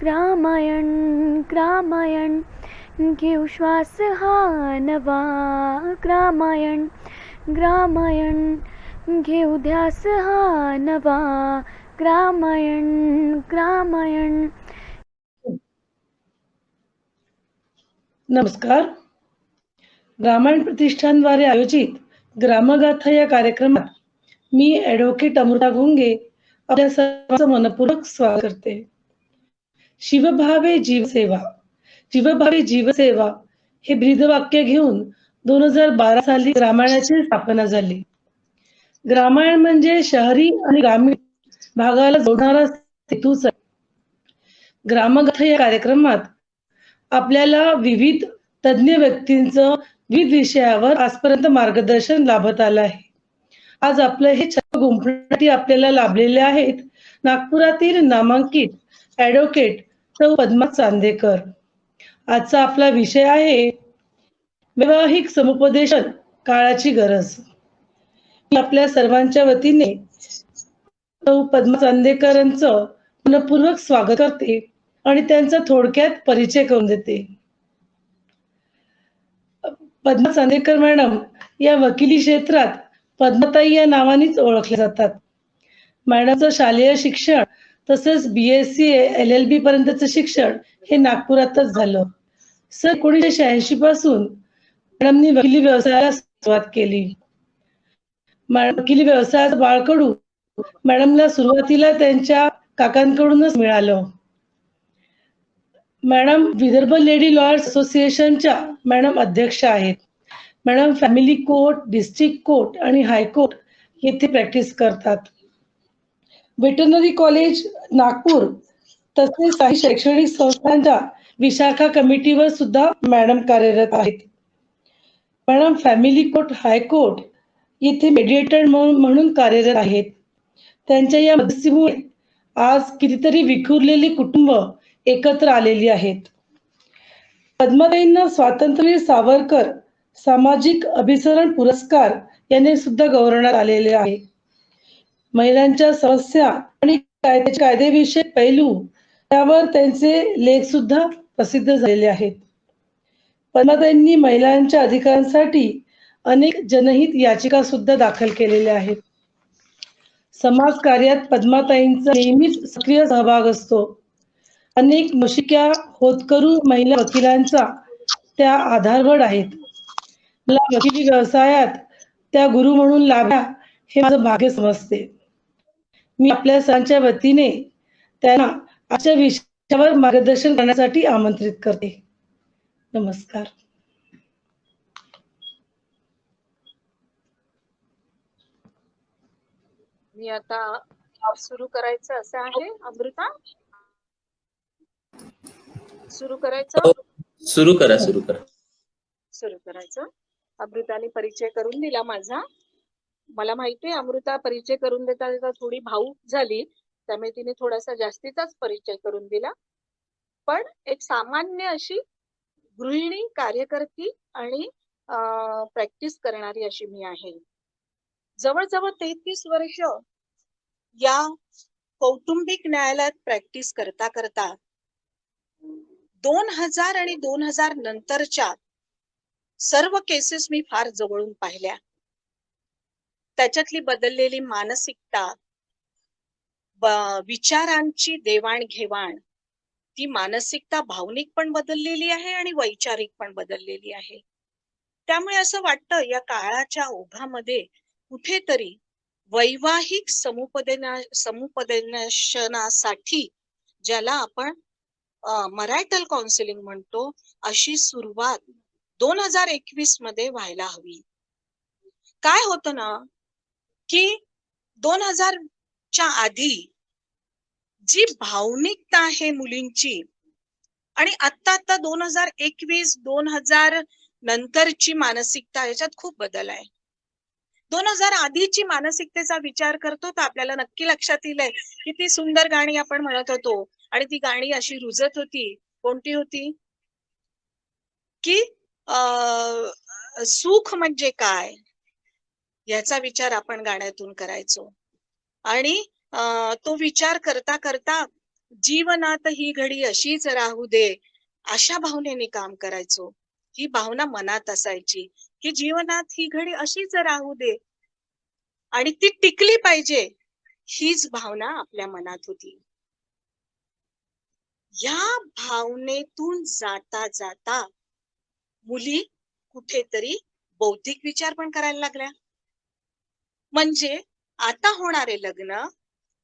ग्रामायण ग्रामायण घेऊ श्वास हा नवा. ग्रामायण ग्रामायण घेऊ ध्यास हा नवा. ग्रामायण ग्रामायण. नमस्कार. ग्रामायण प्रतिष्ठानद्वारे आयोजित ग्रामगाथा या कार्यक्रमात मी ॲडव्होकेट अमृता घोंगे आपल्या सर्वांचं मनपूर्वक स्वागत करते. शिवभावे जीवसेवा, शिवभावे जीवसेवा हे ब्रीदवाक्य घेऊन 2012 साली ग्रामायणाची स्थापना झाली. ग्रामायण म्हणजे शहरी आणि ग्रामीण भागाला जोडणारा सेतूच आहे. ग्रामगाथा या कार्यक्रमात आपल्याला विविध तज्ञ व्यक्तींचं विविध विषयावर आजपर्यंत मार्गदर्शन लाभत आलं आहे. आज आपलं हे छत्र गुंफण्यासाठी आपल्याला लाभलेले आहेत नागपुरातील नामांकित ॲडव्होकेट सौ पद्मा चांदेकर. आजचा आपला विषय आहे वैवाहिक समुपदेशन काळाची गरज. मी आपल्या सर्वांच्या वतीने सौ पद्मा चांदेकरांचं मनपूर्वक स्वागत करते आणि त्यांचा थोडक्यात परिचय करून देते. पद्मा चांदेकर मॅडम या वकिली क्षेत्रात पद्मताई या नावानेच ओळखले जातात. मॅडमचं शालेय शिक्षण तसंच BSc LLB पर्यंतचं शिक्षण हे नागपुरातच झालं. 1986 पासून मॅडमनी वकिली व्यवसायाला सुरुवात केली. वकिली व्यवसायाचं बाळकडू मॅडमला सुरुवातीला त्यांच्या काकांकडूनच मिळालं. मॅडम विदर्भ लेडी लॉयर्स असोसिएशनच्या मॅडम अध्यक्ष आहेत. Madam family court, district court आणि हायकोर्ट येथे प्रॅक्टिस करतात. वेटरनरी कॉलेज नागपूर तसेच काही शैक्षणिक संस्थांच्या विशाखा कमिटीवर सुद्धा मॅडम कार्यरत आहेत. मॅडम फॅमिली कोर्ट, हायकोर्ट येथे मेडिएटर म्हणून कार्यरत आहेत. त्यांच्या या मदतीमुळे आज कितीतरी विखुरलेली कुटुंब एकत्र आलेली आहेत. पद्मताईंना स्वातंत्र्यवीर सावरकर सामाजिक अभिसरण पुरस्कार याने सुद्धा गौरवण्यात आलेले आहे. महिलांच्या समस्या आणि कायदेविषयक पैलू त्यावर त्यांचे लेख सुद्धा प्रसिद्ध झालेले आहेत. पद्मताईंनी महिलांच्या अधिकारांसाठी अनेक जनहित याचिका सुद्धा दाखल केलेल्या आहेत. समाज कार्यात पद्मताईंचा नेहमीच सक्रिय सहभाग असतो. अनेक नवशिक्या होतकरू महिला वकिलांचा त्या आधारवड आहेत. मला वकिली व्यवसायात त्या गुरु म्हणून लाभल्या हे माझं भाग्य समजते. मी आपल्या सर्वांच्या वतीने त्यांना आजच्या विषयावर मार्गदर्शन करण्यासाठी आमंत्रित करते. नमस्कार. मी आता सुरू करायचं असं आहे. अमृता सुरू करायचं. सुरू करा. सुरू करायचं. अमृताने परिचय करून दिला माझा. मला माहितीये अमृता परिचय करून देता देता थोडी भावूक झाली, त्यामुळे तिने थोडासा जास्तीचाच परिचय करून दिला. पण एक सामान्य अशी गृहिणी, कार्यकर्ती आणि प्रॅक्टिस करणारी अशी मी आहे. जवळजवळ 33 वर्ष या कौटुंबिक न्यायालयात प्रॅक्टिस करता करता 2000 आणि 2000 नंतरच्या सर्व केसेस मी फार जवळून पाहिल्या. त्याच्यातली बदललेली मानसिकता, विचारांची देवाणघेवाण, ती मानसिकता भावनिक पण बदललेली आहे आणि वैचारिक पण बदललेली आहे. त्यामुळे असं वाटतं या काळाच्या ओघामध्ये कुठेतरी वैवाहिक समुपदेशनासाठी, ज्याला आपण मरायटल काउन्सिलिंग म्हणतो, अशी सुरुवात 2021 मध्ये व्हायला हवी. काय होतं ना की 2000च्या आधी जी भावनिकता आहे मुलींची आणि आता 2021 2000 नंतरची मानसिकता, याच्यात खूप बदल आहे. 2000 आधीची मानसिकतेचा विचार करतो तर आपल्याला नक्की लक्षात येईल किती सुंदर गाणी आपण म्हणत होतो आणि ती गाणी अशी रुजत होती. कोणती होती की सुख म्हणजे काय याचा विचार आपण गाण्यातून करायचो. आणि तो विचार करता करता जीवनात ही घडी अशीच राहू दे, अशा भावनेने काम करायचो. ही भावना मनात असायची की जीवनात ही घडी अशीच राहू दे आणि ती टिकली पाहिजे, हीच भावना आपल्या मनात होती. या भावनेतून जाता जाता मुली कुठेतरी बौद्धिक विचार पण करायला लागल्या. म्हणजे आता होणारे लग्न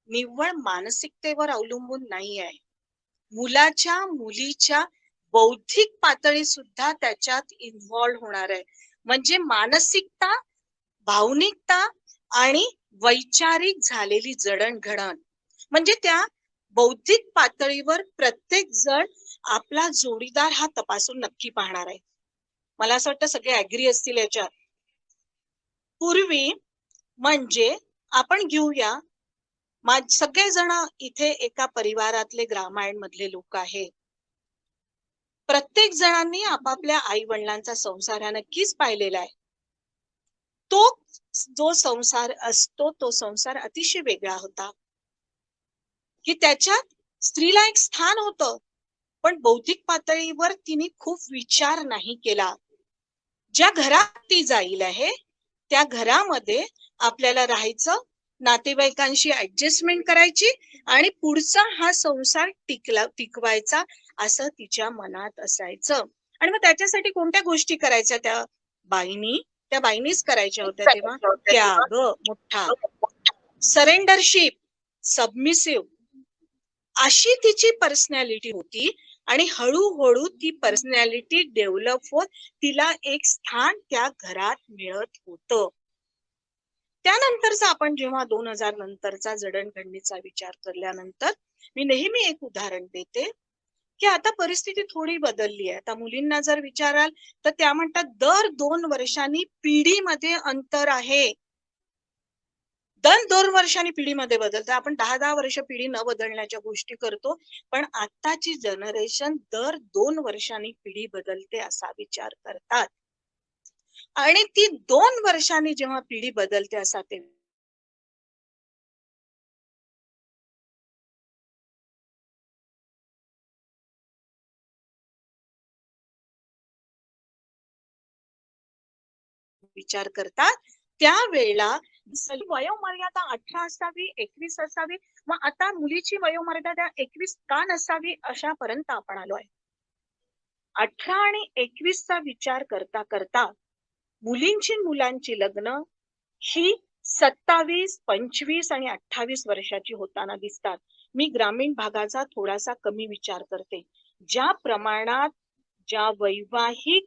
निव्वळ मानसिकतेवर अवलंबून नाही आहे. मुलाच्या मुलीच्या बौद्धिक पातळी सुद्धा त्याच्यात इन्व्हॉल्व होणार आहे. म्हणजे मानसिकता, भावनिकता आणि वैचारिक झालेली जडणघडण. म्हणजे त्या बौद्धिक पातळीवर प्रत्येक जण आपला जोडीदार हा तपासून नक्की पाहणार आहे. मला असं वाटतं सगळे ऍग्री असतील याच्यात. पूर्वी म्हणजे आपण घेऊया, सगळेजण इथे एका परिवारातले ग्रामायण मधले लोक आहेत. प्रत्येक जणांनी आपापल्या आई वडिलांचा संसार हा नक्कीच पाहिलेला आहे. तो जो संसार असतो तो संसार अतिशय वेगळा होता, की त्याच्यात स्त्रीला एक स्थान होतं, पण बौद्धिक पातळीवर तिने खूप विचार नाही केला. ज्या घरात ती जाईल आहे त्या घरामध्ये आपल्याला राहायचं, नातेवाईकांशी ऍडजस्टमेंट करायची आणि पुढचा हा संसार टिकवायचा असं तिच्या मनात असायचं. आणि मग त्याच्यासाठी कोणत्या गोष्टी करायच्या त्या बाईनीच करायच्या होत्या तेव्हा. त्याग मोठा, सरेंडरशिप, सबमिसिव्ह अशी तिची पर्सनॅलिटी होती. आणि हळूहळू ती पर्सनॅलिटी डेव्हलप होत तिला एक स्थान त्या घरात मिळत होतं. त्यानंतरचा आपण जेव्हा 2000 नंतरचा जडणघडणीचा विचार केल्यानंतर मी नेहमी एक उदाहरण देते की आता परिस्थिती थोडी बदलली आहे. आता मुलींना जर विचाराल तर त्या म्हणतात दर 2 वर्षांनी पिढीमध्ये अंतर आहे. दर 2 वर्षांनी पिढीमध्ये बदलतं. आपण 10-10 वर्ष पिढी न बदलण्याच्या गोष्टी करतो, पण आताची जनरेशन दर 2 वर्षांनी पिढी बदलते असा विचार करतात. आणि ती 2 वर्षांनी जेव्हा पिढी बदलते असा ते विचार करतात, त्यावेळेला वयोमर्यादा 18 असावी, 21 असावी, मग आता मुलीची वयोमर्यादा 21 का नसावी अशापर्यंत आपण आलोय. 18 आणि 21 चा विचार करता करता मुलींची मुलांची लग्न ही 27, 25 आणि 28 वर्षाची होताना दिसतात. मी ग्रामीण भागाचा थोडासा कमी विचार करते. ज्या प्रमाणात ज्या वैवाहिक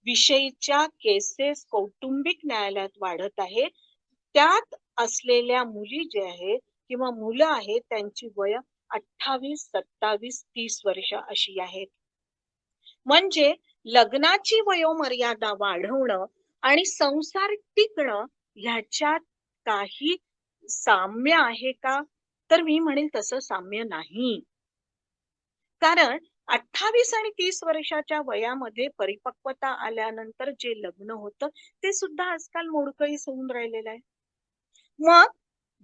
विषयीच्या केसेस कौटुंबिक न्यायालयात वाढत आहे, त्यात असलेल्या मुली जे आहेत किंवा मुलं आहेत त्यांची वय 28, 27, 30 वर्ष अशी आहेत. म्हणजे लग्नाची वयोमर्यादा वाढवणं आणि संसार टिकणं ह्याच्यात काही साम्य आहे का? तर मी म्हणेन तसं साम्य नाही. कारण 28 आणि 30 वर्षाच्या वयामध्ये परिपक्वता आल्यानंतर जे लग्न होतं ते सुद्धा आजकाल मोडकळीस होऊन राहिलेलं आहे. मग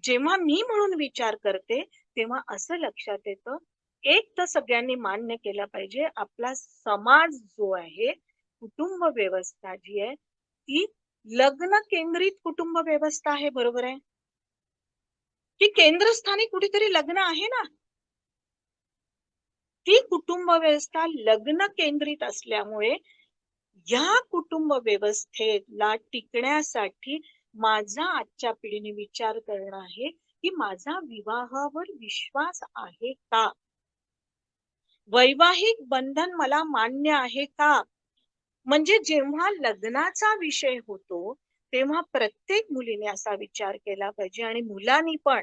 जेव्हा मी म्हणून विचार करते तेव्हा असं लक्षात येतं, एक तर सगळ्यांनी मान्य केलं पाहिजे आपला समाज जो आहे, कुटुंब व्यवस्था जी आहे ती लग्न केंद्रित कुटुंब व्यवस्था आहे. बरोबर आहे की केंद्रस्थानी कुठेतरी लग्न आहे ना. ती कुटुंब व्यवस्था लग्न केंद्रित असल्यामुळे या कुटुंब व्यवस्थेला टिकण्यासाठी माझा आजच्या पिढीने विचार करणं आहे की माझा विवाहावर विश्वास आहे का, वैवाहिक बंधन मला मान्य आहे का. म्हणजे जेव्हा लग्नाचा विषय होतो तेव्हा प्रत्येक मुलीने असा विचार केला पाहिजे आणि मुलांनी पण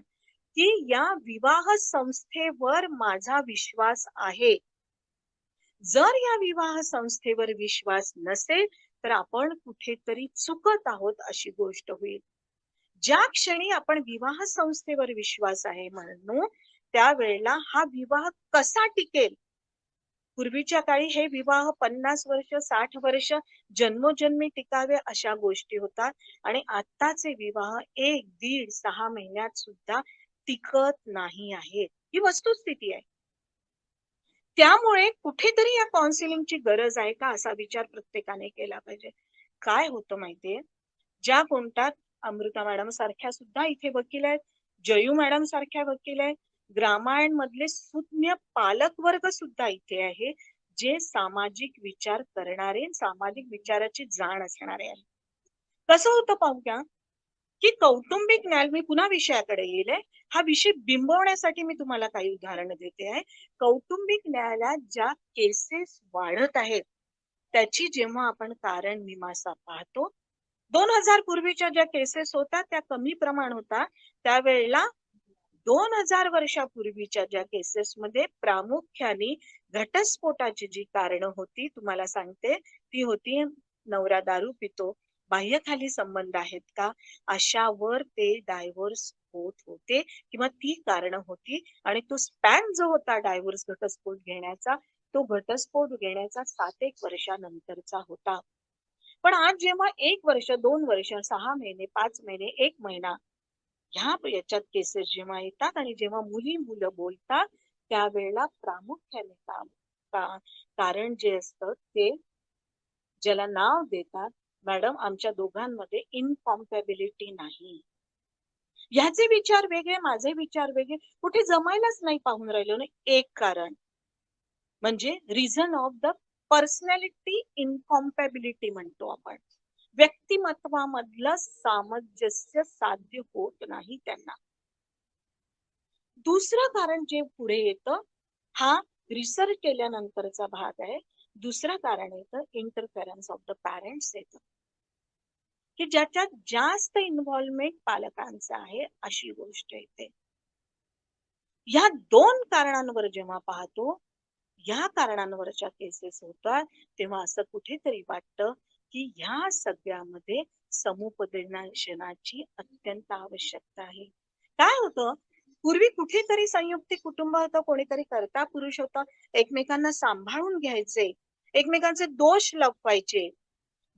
की या विवाह संस्थेवर माझा विश्वास आहे. जर या विवाह संस्थेवर विश्वास नसेल तर आपण कुठेतरी चुकत आहोत अशी गोष्ट होईल. ज्या क्षणी आपण विवाह संस्थेवर विश्वास आहे म्हणून त्यावेळेला हा विवाह कसा टिकेल. पूर्वीच्या काळी हे विवाह 50 वर्ष 60 वर्ष जन्मोजन्मी टिकावे अशा गोष्टी होतात आणि आताचे विवाह 1, 1.5, 6 महिन्यात सुद्धा टिकत नाही आहेत. ही वस्तुस्थिती आहे. त्यामुळे कुठेतरी या काउन्सिलिंगची गरज आहे का असा विचार प्रत्येकाने केला पाहिजे. काय होतं माहितीये, ज्या कोणत्यात अमृता मॅडम सारख्या सुद्धा इथे वकील आहेत, जयू मॅडम सारख्या वकील आहेत, ग्रामायण मधले सुज्ञ पालक वर्ग सुद्धा इथे आहे, जे सामाजिक विचार करणारे, सामाजिक विचाराची जाण असणारे आहेत. कसं होतं पाहू का, की कौटुंबिक न्याय, मी पुन्हा विषयाकडे येईल, हा विषय बिंबवण्यासाठी मी तुम्हाला काही उदाहरण देते आहे. कौटुंबिक न्यायालयात ज्या केसेस वाढत आहेत त्याची जेव्हा आपण कारण मीमांसा पाहतो, 2000 पूर्वीच्या ज्या केसेस होत्या त्या कमी प्रमाण होता, त्यावेळेला 2000 वर्षापूर्वीच्या ज्या केसेस मध्ये प्रामुख्याने घटस्फोटाची जी कारणं होती, तुम्हाला सांगते, ती होती नवरा दारू पितो, बाह्यखाली संबंध आहेत का, अशावर ते डायव्होर्स होत होते किंवा ती कारणं होती. आणि तो स्पॅन जो होता डायव्होर्स घटस्फोट घेण्याचा, तो घटस्फोट घेण्याचा 7-1 वर्षानंतरचा होता. पण आज जेव्हा 1 वर्ष, 2 वर्ष, 6 महिने, 5 महिने, 1 महिना ह्या याच्यात केसेस जेव्हा येतात आणि जेव्हा मुलं बोलतात, त्यावेळेला प्रामुख्याने कारण जे असतं ते ज्याला नाव देतात, मॅडम आमच्या दोघांमध्ये इनकॉम्पॅबिलिटी नाही. ह्याचे विचार वेगळे, माझे विचार वेगळे, कुठे जमायलाच नाही पाहून राहिलो ना. एक कारण म्हणजे रिझन ऑफ द पर्सनॅलिटी इनकॉम्पॅबिलिटी म्हणतो आपण. व्यक्तिमत्वामधलं सामंजस्य साध्य होत नाही त्यांना. दुसरं कारण जे पुढे येतं, हा रिसर्च केल्यानंतरचा भाग आहे. दुसरं कारण येतं इंटरफेरन्स ऑफ द पॅरेंट्स येतं, की ज्याच्यात जास्त इन्व्हॉल्वमेंट पालकांचं आहे अशी गोष्ट येते. या 2 कारणांवर जेव्हा पाहतो, या कारणांवरच्या केसेस होतात, तेव्हा असं कुठेतरी वाटतं की ह्या सगळ्यामध्ये समुपदेशनाची अत्यंत आवश्यकता आहे. काय होतं, पूर्वी कुठेतरी संयुक्तिक कुटुंब होतं, कोणीतरी कर्ता पुरुष होता, एकमेकांना सांभाळून घ्यायचे, एकमेकांचे दोष लपवायचे,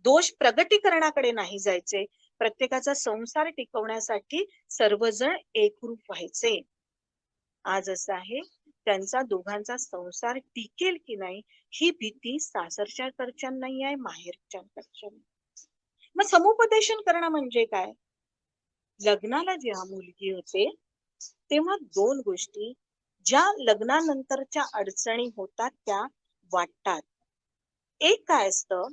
दोष प्रगटीकरणाकडे नाही जायचे, प्रत्येकाचा संसार टिकवण्यासाठी सर्वजण एकरूप व्हायचे. आज असं आहे, त्यांचा दोघांचा संसार टिकेल की नाही ही भीती सासरच्याकडच्या नाही आहे, माहेरच्याकडच्या. मग समुपदेशन करणं म्हणजे काय? लग्नाला जेव्हा मुलगी होते तेव्हा 2 गोष्टी ज्या लग्नानंतरच्या अडचणी होतात त्या वाटतात. एक काय असतं,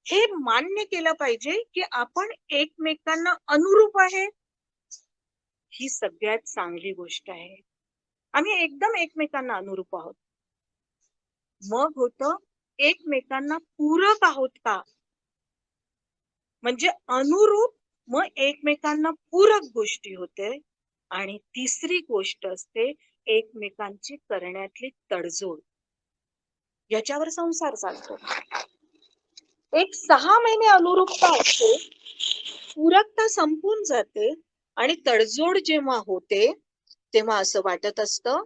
हे मान्य केलं पाहिजे की आपण एकमेकांना अनुरूप आहे, ही सगळ्यात चांगली गोष्ट आहे. आम्ही एकदम एकमेकांना अनुरूप आहोत. मग होतं एकमेकांना पूरक आहोत का, म्हणजे अनुरूप, मग एकमेकांना पूरक गोष्टी होते. आणि तिसरी गोष्ट असते एकमेकांची करण्यातली तडजोड, याच्यावर संसार चालतो. एक 6 महिने अनुरूपता असते, पूरकता संपून जाते आणि तडजोड जेव्हा होते तेव्हा असं वाटत असतं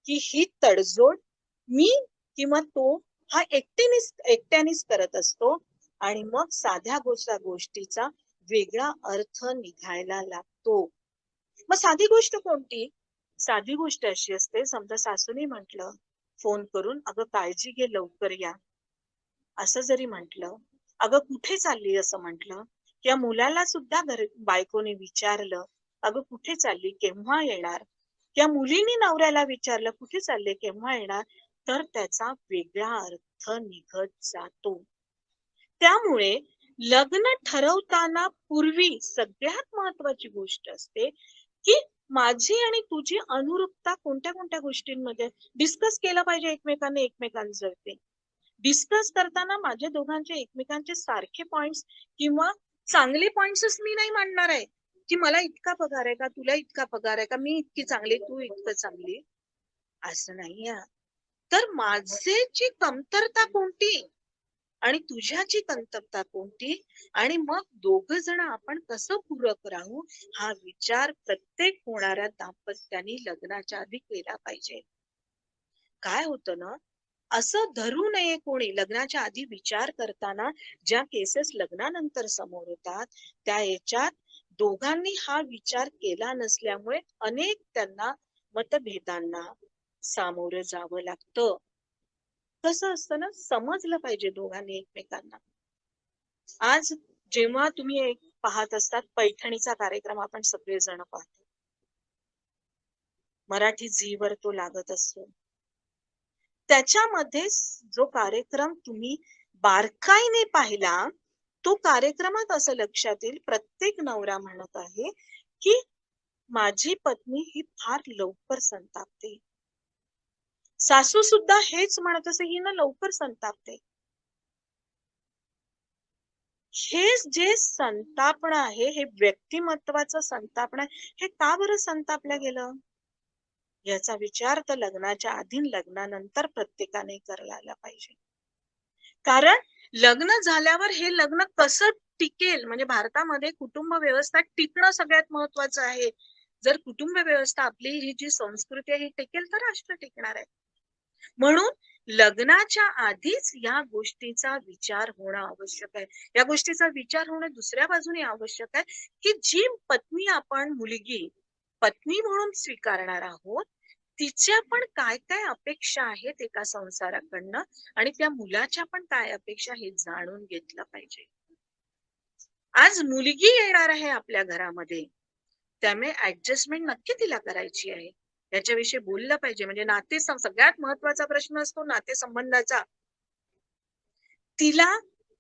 की ही तडजोड मी किंवा तो हा एकट्यानेच करत असतो आणि मग साध्या गोष्टीचा वेगळा अर्थ निघायला लागतो. मग साधी गोष्ट कोणती? साधी गोष्ट अशी असते, समजा सासूने म्हटलं फोन करून, अगं काळजी घे, लवकर या, असं जरी म्हटलं, अगं कुठे चालली असं म्हटलं, किंवा मुलाला सुद्धा बायकोने विचारलं, अगं कुठे चालली, केव्हा येणार, किंवा मुलीने नवऱ्याला विचारलं कुठे चालले, केव्हा येणार, तर त्याचा वेगळा अर्थ निघत जातो. त्यामुळे लग्न ठरवताना पूर्वी सगळ्यात महत्वाची गोष्ट असते की माझी आणि तुझी अनुरूपता कोणत्या कोणत्या गोष्टींमध्ये डिस्कस केलं पाहिजे एकमेकांनी, एकमेकांचं ते डिस्कस करताना माझ्या दोघांचे एकमेकांचे सारखे पॉइंट्स किंवा चांगले पॉइंट्सच मी नाही मांडणार आहे की मला इतका पगार आहे का, तुला इतका पगार आहे का, मी इतकी चांगली, तू इतकं चांगली, असं नाही. तर माझेची कमतरता कोणती आणि तुझ्याची कमतरता कोणती, आणि मग दोघ जण आपण कसं पूरक राहू, हा विचार प्रत्येक होणाऱ्या दाम्पत्याने लग्नाच्या आधी केला पाहिजे. काय होतं ना, असं धरू नये कोणी, लग्नाच्या आधी विचार करताना ज्या केसेस लग्नानंतर समोर येतात त्या याच्यात दोघांनी हा विचार केला नसल्यामुळे अनेक त्यांना मतभेदांना सामोरं जावं लागतं. कसं असतं ना, समजलं पाहिजे दोघांनी एकमेकांना. आज जेव्हा तुम्ही एक पाहत असतात पैठणीचा कार्यक्रम, आपण सगळेजण पाहतो, मराठी झीवर तो लागत असतो. त्याच्यामध्ये जो कार्यक्रम तुम्ही बारकाईने पाहिला, तो कार्यक्रमात असं लक्षात येईल, प्रत्येक नवरा म्हणत आहे की माझी पत्नी ही फार लवकर संतापते. सासू सुद्धा हेच म्हणत असे, ही ना लवकर संतापते. हे जे संतापणं आहे, हे व्यक्तिमत्वाचं संतापणं आहे, हे का बरं संतापलं गेलं? याचा विचार तर लग्नाच्या आधी लग्नानंतर प्रत्येकाने करायला पाहिजे. कारण लग्न झाल्यावर हे लग्न कसं टिकेल, म्हणजे भारतामध्ये कुटुंब व्यवस्था टिकणं सगळ्यात महत्वाचं आहे. जर कुटुंब व्यवस्था, आपली ही जी संस्कृती आहे, ही टिकेल तर राष्ट्र टिकणार आहे. म्हणून लग्नाच्या आधीच या गोष्टीचा विचार होणं आवश्यक आहे. या गोष्टीचा विचार होणं दुसऱ्या बाजूने आवश्यक आहे की जी पत्नी आपण मुलगी पत्नी म्हणून स्वीकारणार आहोत, तिच्या पण काय काय अपेक्षा आहेत एका संसाराकडनं, आणि त्या मुलाच्या पण काय अपेक्षा हे जाणून घेतलं पाहिजे. आज मुलगी येणार आहे आपल्या घरामध्ये, त्यामुळे ऍडजस्टमेंट नक्की तिला करायची आहे, याच्याविषयी बोललं पाहिजे. म्हणजे सगळ्यात महत्वाचा प्रश्न असतो नातेसंबंधाचा. तिला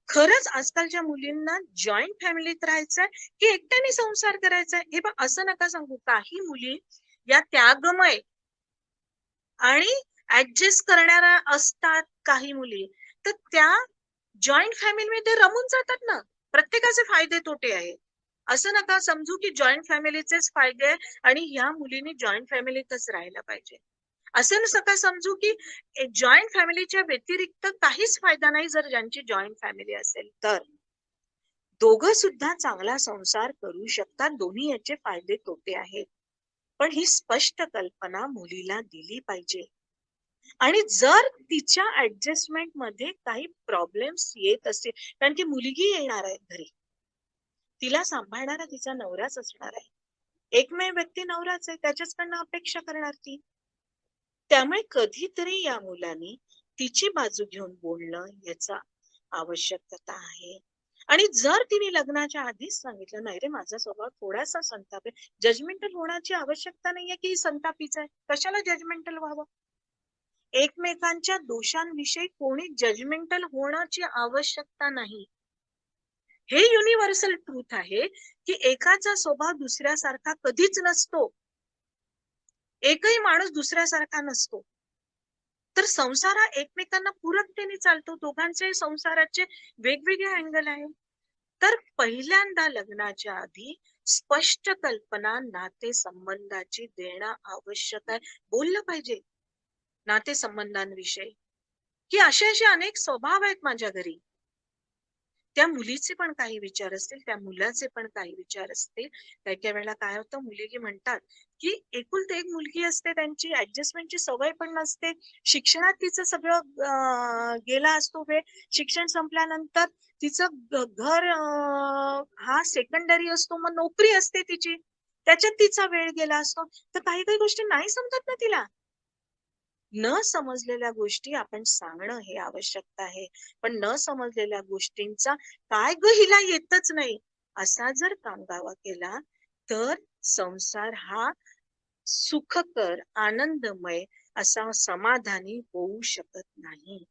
खरंच आजकालच्या मुलींना जॉईंट फॅमिलीत राहायचंय की एकट्याने संसार करायचाय, हे पण असं नका सांगू. काही मुली या त्यागमय आणि ऍडजस्ट करणाऱ्या असतात काही मुली, तर त्या जॉईंट फॅमिलीमध्ये रमून जातात ना. प्रत्येकाचे फायदे तोटे आहेत. असं नका समजू की जॉईंट फॅमिलीचेच फायदे आणि ह्या मुलीने जॉईंट फॅमिलीतच राहायला पाहिजे. असं नका समजू की जॉईंट फॅमिलीच्या व्यतिरिक्त काहीच फायदा नाही जर ज्यांची जॉईंट फॅमिली असेल तर. दोघं सुद्धा चांगला संसार करू शकतात, दोन्ही याचे फायदे तोटे आहेत. पण ही स्पष्ट कल्पना मुलीला दिली पाहिजे. आणि जर तिच्या ऍडजस्टमेंट मध्ये काही प्रॉब्लेम्स येत असतील, कारण की मुलगी येणार आहे घरी, तिला सांभाळणारा तिचा नवराच असणार आहे. एकमेव व्यक्ती नवराच आहे, त्याच्याचकडनं अपेक्षा करणार ती. त्यामुळे कधीतरी या मुलांनी तिची बाजू घेऊन बोलणं याचा आवश्यकता आहे. आणि जर तिने लग्नाच्या आधीच सांगितलं, नाही रे माझा स्वभाव थोडासा संताप आहे, जजमेंटल होण्याची आवश्यकता नाहीये की संतापीच आहे, कशाला जजमेंटल व्हावं. एकमेकांच्या दोषांविषयी कोणी जजमेंटल होण्याची आवश्यकता नाही. हे युनिव्हर्सल ट्रूथ आहे की एकाचा स्वभाव दुसऱ्यासारखा कधीच नसतो, एकही माणूस दुसऱ्यासारखा नसतो. तर संसार हा एकमेकांना पूरकतेने चालतो, दोघांचे संसाराचे वेगवेगळे अँगल आहे. तर पहिल्यांदा लग्नाच्या आधी स्पष्ट कल्पना नातेसंबंधाची देणं आवश्यक आहे. बोललं पाहिजे नातेसंबंधांविषयी की असे असे अनेक स्वभाव आहेत माझ्या घरी. त्या मुलीचे पण काही विचार असतील, त्या मुलाचे पण काही विचार असतील. काही काही वेळेला काय होतं, मुलगी म्हणतात की एकुलती एक मुलगी असते, त्यांची ऍडजस्टमेंटची सवय पण नसते, शिक्षणात तिचं सगळं गेला असतो वेळ, शिक्षण संपल्यानंतर तिचं घर हा सेकंडरी असतो, मग नोकरी असते तिची, त्याच्यात तिचा वेळ गेला असतो. तर काही काही गोष्टी नाही समजत ना तिला. न समजलेल्या गोष्टी आपण सांगणं हे आवश्यकता आहे. पण न समजलेल्या गोष्टींचा काय ग हिला येतच नाही असा जर कांगावा केला तर संसार हा सुखकर आनंदमय असा समाधानी होऊ शकत नाही.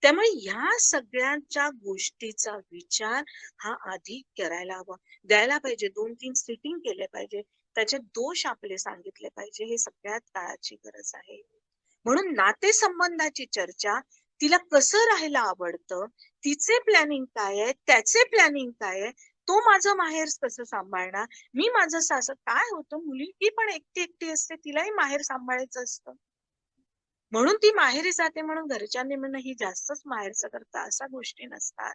त्यामुळे ह्या सगळ्यांच्या गोष्टीचा विचार हा आधी करायला हवा, द्यायला पाहिजे. 2-3 सिटिंग केले पाहिजे, त्याचे दोष आपले सांगितले पाहिजे. हे सगळ्यात काळाची गरज आहे. म्हणून नातेसंबंधाची चर्चा, तिला कसं राहायला आवडतं, तिचे प्लॅनिंग काय आहे, त्याचे प्लॅनिंग काय आहे, तो माझं माहेर कसं सांभाळणार, मी माझं सासर. काय होतं, मुलगी पण एकटी एकटी असते, तिलाही माहेर सांभाळायचं असतं, म्हणून ती माहेरी जाते म्हणून घरच्यांनी म्हणणं ही जास्तच माहेरचं करता, अशा गोष्टी नसतात.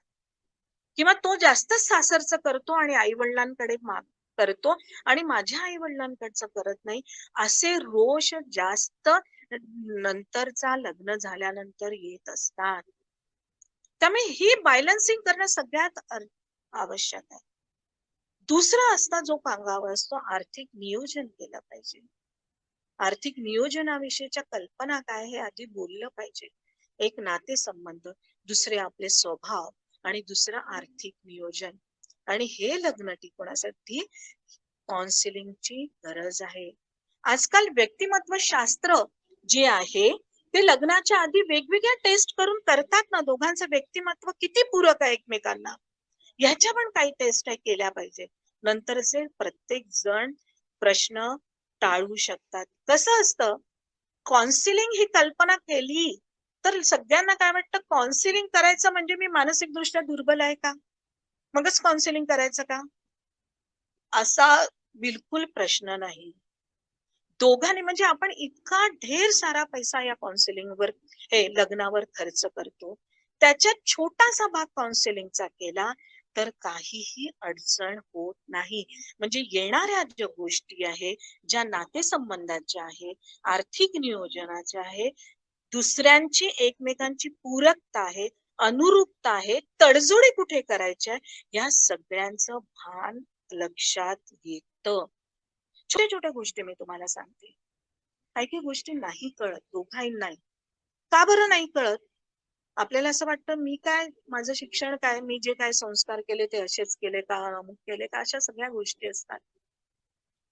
किंवा तो जास्तच सासरचं करतो आणि आई वडिलांकडे करतो आणि माझ्या आई वडिलांकडचं करत नाही, असे रोष जास्त नंतरचा लग्न झाल्यानंतर येत असतात. त्यामुळे ही बॅलन्सिंग करणं सगळ्यात आवश्यक आहे. दुसरा असता जो पांगावा असतो, आर्थिक नियोजन केलं पाहिजे. आर्थिक नियोजनाविषयीच्या कल्पना काय हे आधी बोललं पाहिजे. एक नातेसंबंध, दुसरे आपले स्वभाव आणि दुसरं आर्थिक नियोजन. आणि हे लग्न टिकवण्यासाठी काउन्सिलिंगची गरज आहे. आजकाल व्यक्तिमत्व शास्त्र जे आहे ते लग्नाच्या आधी वेगवेगळ्या टेस्ट करून करतात ना, दोघांचं व्यक्तिमत्व किती पूरक आहे एकमेकांना, ह्याच्या पण काही टेस्ट केल्या पाहिजे. नंतरचे प्रत्येक जण प्रश्न टाळू शकतात. कसं असतं, काउन्सिलिंग ही कल्पना केली तर सगळ्यांना काय वाटतं, काउन्सिलिंग करायचं म्हणजे मी मानसिकदृष्ट्या दुर्बल आहे का, मगच काउन्सिलिंग करायचं का? असा बिलकुल प्रश्न नाही. दोघांनी म्हणजे आपण इतका ढेर सारा पैसा या काउन्सिलिंगवर, हे लग्नावर खर्च करतो, त्याच्यात छोटासा भाग काउन्सिलिंगचा केला तर काहीही अडचण होत नाही. म्हणजे येणाऱ्या ज्या गोष्टी आहे, ज्या नातेसंबंधाच्या आहे, आर्थिक नियोजनाच्या आहे, दुसऱ्यांची एकमेकांची पूरकता आहे, अनुरूपता आहे, तडजोडी कुठे करायच्या, या सगळ्यांचं भान लक्षात येतं. छोट्या छोट्या गोष्टी मी तुम्हाला सांगते. काही काही गोष्टी नाही कळत दोघांनाही. का बरं नाही कळत? आपल्याला असं वाटतं, मी काय, माझं शिक्षण काय, मी जे काय संस्कार केले ते असेच केले का, अमुक केले का, अशा सगळ्या गोष्टी असतात.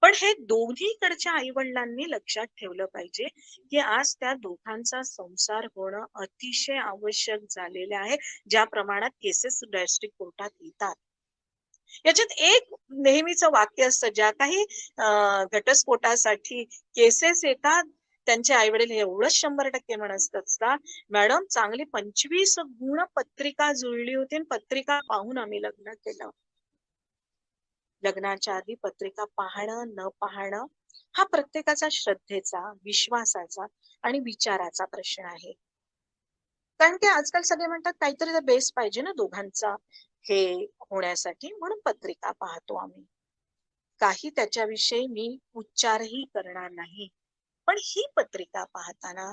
पण हे दोन्हीकडच्या आई वडिलांनी लक्षात ठेवलं पाहिजे की आज त्या दोघांचा संसार होणं अतिशय आवश्यक झालेलं आहे, ज्या प्रमाणात केसेस डिस्ट्रिक्ट कोर्टात येतात. याच्यात एक नेहमीचं वाक्य असतं, ज्या काही घटस्फोटासाठी केसेस येतात, त्यांचे आई वडील एवढंच 100% म्हणत असतात, मॅडम चांगली 25 गुण पत्रिका जुळली होती, पत्रिका पाहून आम्ही लग्न केलं. लग्नाच्या आधी पत्रिका पाहणं न पाहणं हा प्रत्येकाचा श्रद्धेचा, विश्वासाचा आणि विचाराचा प्रश्न आहे. कारण की आजकाल सगळे म्हणतात काहीतरी बेस पाहिजे ना दोघांचा हे होण्यासाठी, म्हणून पत्रिका पाहतो आम्ही. काही त्याच्याविषयी मी उच्चारही करणार नाही. पण ही पत्रिका पाहताना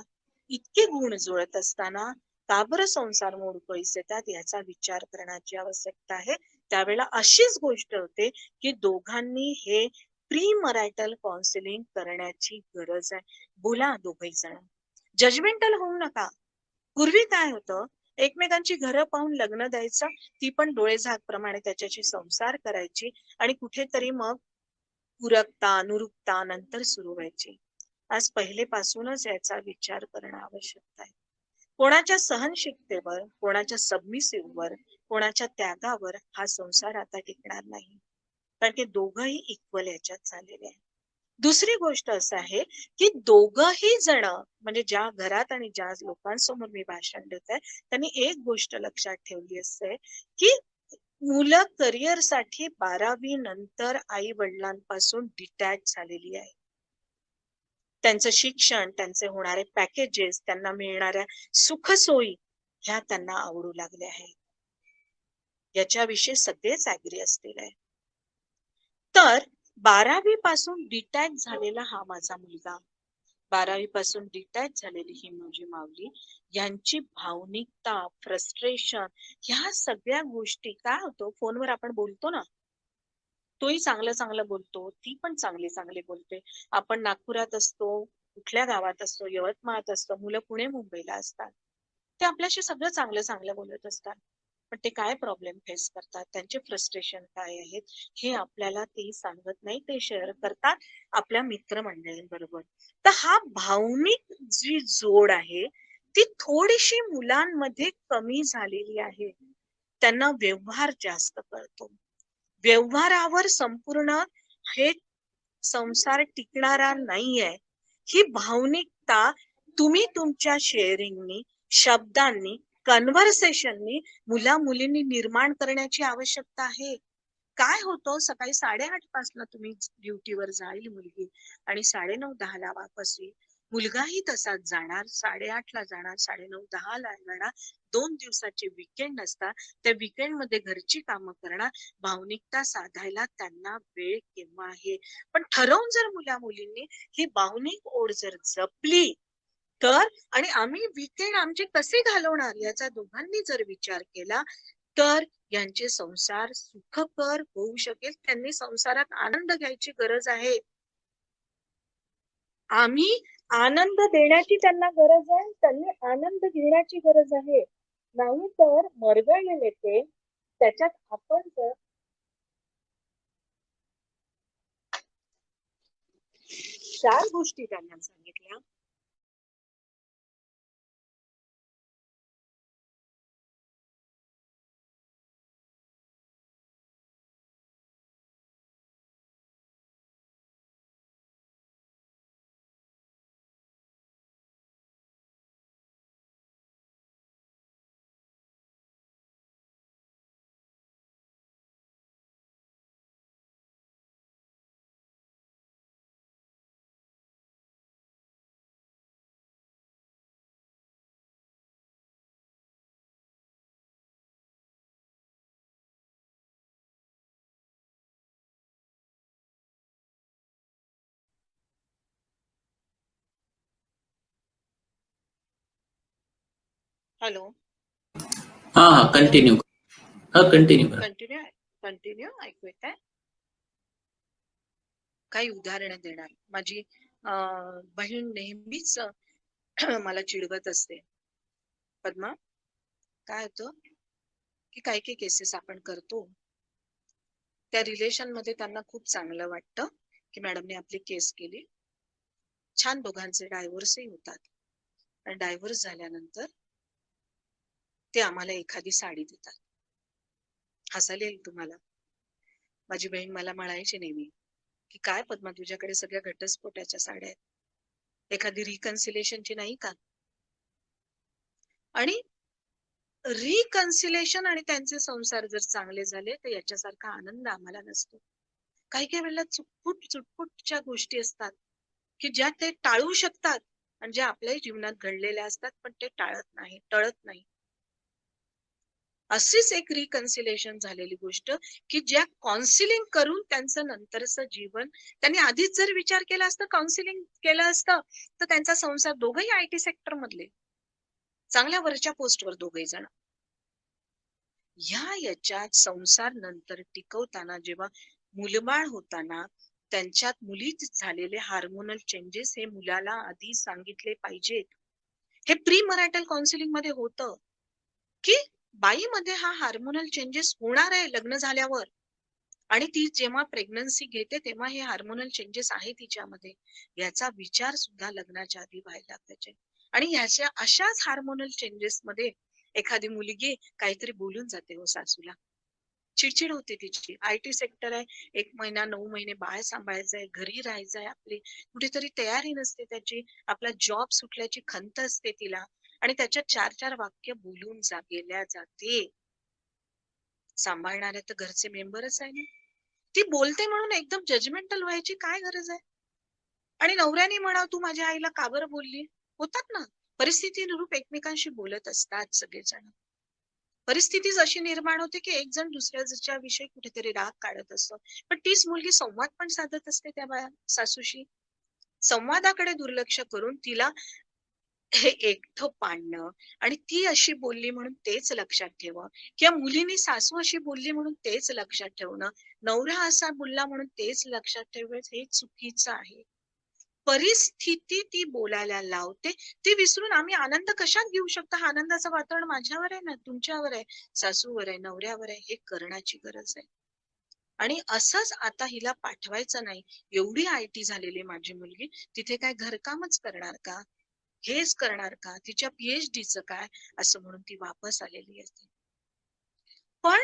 इतके गुण जुळत असताना का बरं संसार मोडकळीस येतात याचा विचार करण्याची आवश्यकता आहे. त्यावेळेला अशीच गोष्ट होते की दोघांनी हे प्री मरायटल काउन्सिलिंग करण्याची गरज आहे. बोला दोघही जण, जजमेंटल होऊ नका. पूर्वी काय होतं, एकमेकांची घरं पाहून लग्न द्यायचं, ती पण डोळे झाकप्रमाणे त्याच्याशी संसार करायची आणि कुठेतरी मग पूरकता, अनुरूपता नंतर सुरू व्हायची. आज पहिलेपासूनच याचा विचार करणं आवश्यक आहे. कोणाच्या सहनशीलतेवर, कोणाच्या सबमिसिव्हवर, कोणाच्या त्यागावर हा संसार आता टिकणार नाही. कारण की दोघंही इक्वल याच्यात झालेले आहे. दुसरी गोष्ट असं आहे की दोघही जण, म्हणजे ज्या घरात आणि ज्या लोकांसमोर मी भाषण देत आहे, त्यांनी एक गोष्ट लक्षात ठेवली असते की मुलं करिअर साठी 12वी नंतर आई वडिलांपासून डिटॅच झालेली आहे. त्यांचं शिक्षण, त्यांचे होणारे पॅकेजेस, त्यांना मिळणाऱ्या सुखसोयी ह्या त्यांना आवडू लागल्या आहेत. याच्याविषयी सगळेच ऍग्री असलेले आहे. तर 12वी पासून डिटॅच झालेला हा माझा मुलगा, 12वी पासून डिटॅच झालेली ही माझी माऊली, यांची भावनिकता, फ्रस्ट्रेशन, ह्या सगळ्या गोष्टी, काय होतो फोनवर आपण बोलतो ना, तोही चांगलं चांगलं बोलतो, ती पण चांगली चांगली बोलते. आपण नागपुरात असतो, कुठल्या गावात असतो, यवतमाळात असतो, मुलं पुणे मुंबईला असतात, ते आपल्याशी सगळं चांगलं चांगलं बोलत असतात. पण ते काय प्रॉब्लेम फेस करतात, त्यांचे फ्रस्ट्रेशन काय आहेत, हे आपल्याला ते सांगत नाही, ते शेअर करतात आपल्या मित्रमंडळींबरोबर. तर हा भावनिक जी जोड आहे ती थोडीशी मुलांमध्ये कमी झालेली आहे. त्यांना व्यवहार जास्त कळतो, व्यवहारावर संपूर्ण हे संसार टिकणारा नाहीये. ही भावनिकता तुम्ही तुमच्या शेअरिंगनी, शब्दांनी, कन्व्हर्सेशननी मुला मुलींनी निर्माण करण्याची आवश्यकता आहे. काय होतं, सकाळी 8:30 पासून तुम्ही ड्युटीवर जाईल मुलगी आणि 9:30-10 ला वापस येईल. मुलगाही तसाच जाणार, 8:30 ला जाणार, 9:30-10 ला जाणार. 2 दिवसाचे वीकेंड असतात, त्या वीकेंड मध्ये घरची कामं करणार, भावनिकता साधायला त्यांना वेळ केव्हा आहे. पण ठरवून जर मुला मुलींनी ही भावनिक ओढ जर जपली तर, आणि आम्ही वीकेंड आमचे कसे घालवणार याचा दोघांनी जर विचार केला तर यांचे संसार सुखकर होऊ शकेल. त्यांनी संसारात आनंद घ्यायची गरज आहे. आम्ही आनंद देण्याची त्यांना गरज आहे, त्यांनी आनंद घेण्याची गरज आहे. नाही तर मरगळलेले ते त्याच्यात आपण जर 4 गोष्टी त्यांना सांगितल्या. हॅलो, हा कंटिन्यू. कंटिन्यू करा. कंटिन्यू ऐकू येत आहे. काही उदाहरणं देणार. माझी बहीण नेहमीच मला चिडवत असते, पद्मा काय होतं की काही काही केसेस आपण करतो त्या रिलेशन मध्ये त्यांना खूप चांगलं वाटतं की मॅडमने आपली केस केली, छान दोघांचे डायव्होर्सही होतात. आणि डायव्होर्स झाल्यानंतर ते आम्हाला एखादी साडी देतात. हसायला येईल तुम्हाला. माझी बहीण मला म्हणायची नेहमी की काय पद्मा तुझ्याकडे सगळ्या घटस्फोटाच्या साड्या आहेत, एखादी रिकन्सिलेशनची नाही का? आणि रिकन्सिलेशन आणि त्यांचे संसार जर चांगले झाले तर याच्यासारखा आनंद आम्हाला नसतो. काही काही वेळेला चुटपुटच्या गोष्टी असतात की ज्या ते टाळू शकतात आणि ज्या आपल्याही जीवनात घडलेल्या असतात पण ते टळत नाही. अशीच एक रिकन्सिलेशन झालेली गोष्ट की ज्या काउन्सिलिंग करून त्यांचं नंतरचं जीवन त्यांनी आधीच जर विचार केला असता, काउन्सिलिंग केलं असतं तर त्यांचा संसार, दोघंही IT सेक्टर मधले, चांगल्या वरच्या पोस्टवर दोघही जण, याच्यात संसार नंतर टिकवताना जेव्हा मुलबाळ होताना त्यांच्यात मुलीत झालेले हार्मोनल चेंजेस हे मुलाला आधी सांगितले पाहिजेत. हे प्री मॅरिटल काउन्सिलिंग मध्ये होतं की बाईमध्ये हा हार्मोनल चेंजेस होणार आहे लग्न झाल्यावर, आणि ती जेव्हा प्रेग्नन्सी घेते तेव्हा हे हार्मोनल चेंजेस आहे तिच्यामध्ये, याचा विचार सुद्धा लग्नाच्या आधी व्हायला पाहिजे. आणि ह्याच्या अशाच हार्मोनल चेंजेस मध्ये एखादी मुलगी काहीतरी बोलून जाते हो सासूला, चिडचिड होते तिची. IT सेक्टर आहे, 1 महिना 9 महिने बाळ सांभाळायचंय, घरी राहायचंय, आपली कुठेतरी तयारी नसते त्याची, आपला जॉब सुटल्याची खंत असते तिला, आणि त्याच्यात 4-4 वाक्य बोलून गेल्या जाते. सांभाळणारे तर घरचे मेंबरच आहे ना. ती बोलते म्हणून एकदम जजमेंटल व्हायची काय गरज आहे? आणि नवऱ्याने म्हणा तू माझ्या आईला का बरं बोलली, होतात ना परिस्थितीनुरूप एकमेकांशी बोलत असतात सगळेजण. परिस्थितीच अशी निर्माण होते की एक जण दुसऱ्याच्या विषयी कुठेतरी राग काढत असतो, पण तीच मुलगी संवाद पण साधत असते त्या सासूशी. संवादाकडे दुर्लक्ष करून तिला हे एकटं पाडणं आणि ती अशी बोलली म्हणून तेच लक्षात ठेवणं, किंवा मुलीने सासू अशी बोलली म्हणून तेच लक्षात ठेवणं, नवरा असा बोलला म्हणून तेच लक्षात ठेवणं, हे चुकीचं आहे. परिस्थिती ती बोलायला लावते, ती विसरून आम्ही आनंद कशात घेऊ शकतो, हा आनंदाचं वातावरण माझ्यावर आहे ना, तुमच्यावर आहे, सासूवर आहे, नवऱ्यावर आहे, हे करण्याची गरज आहे. आणि असंच आता हिला पाठवायचं नाही. एवढी IT झालेली माझी मुलगी तिथे काय घरकामच करणार का, हेच करणार का, तिच्या PhDचं काय, असं म्हणून ती वापस आलेली असते. पण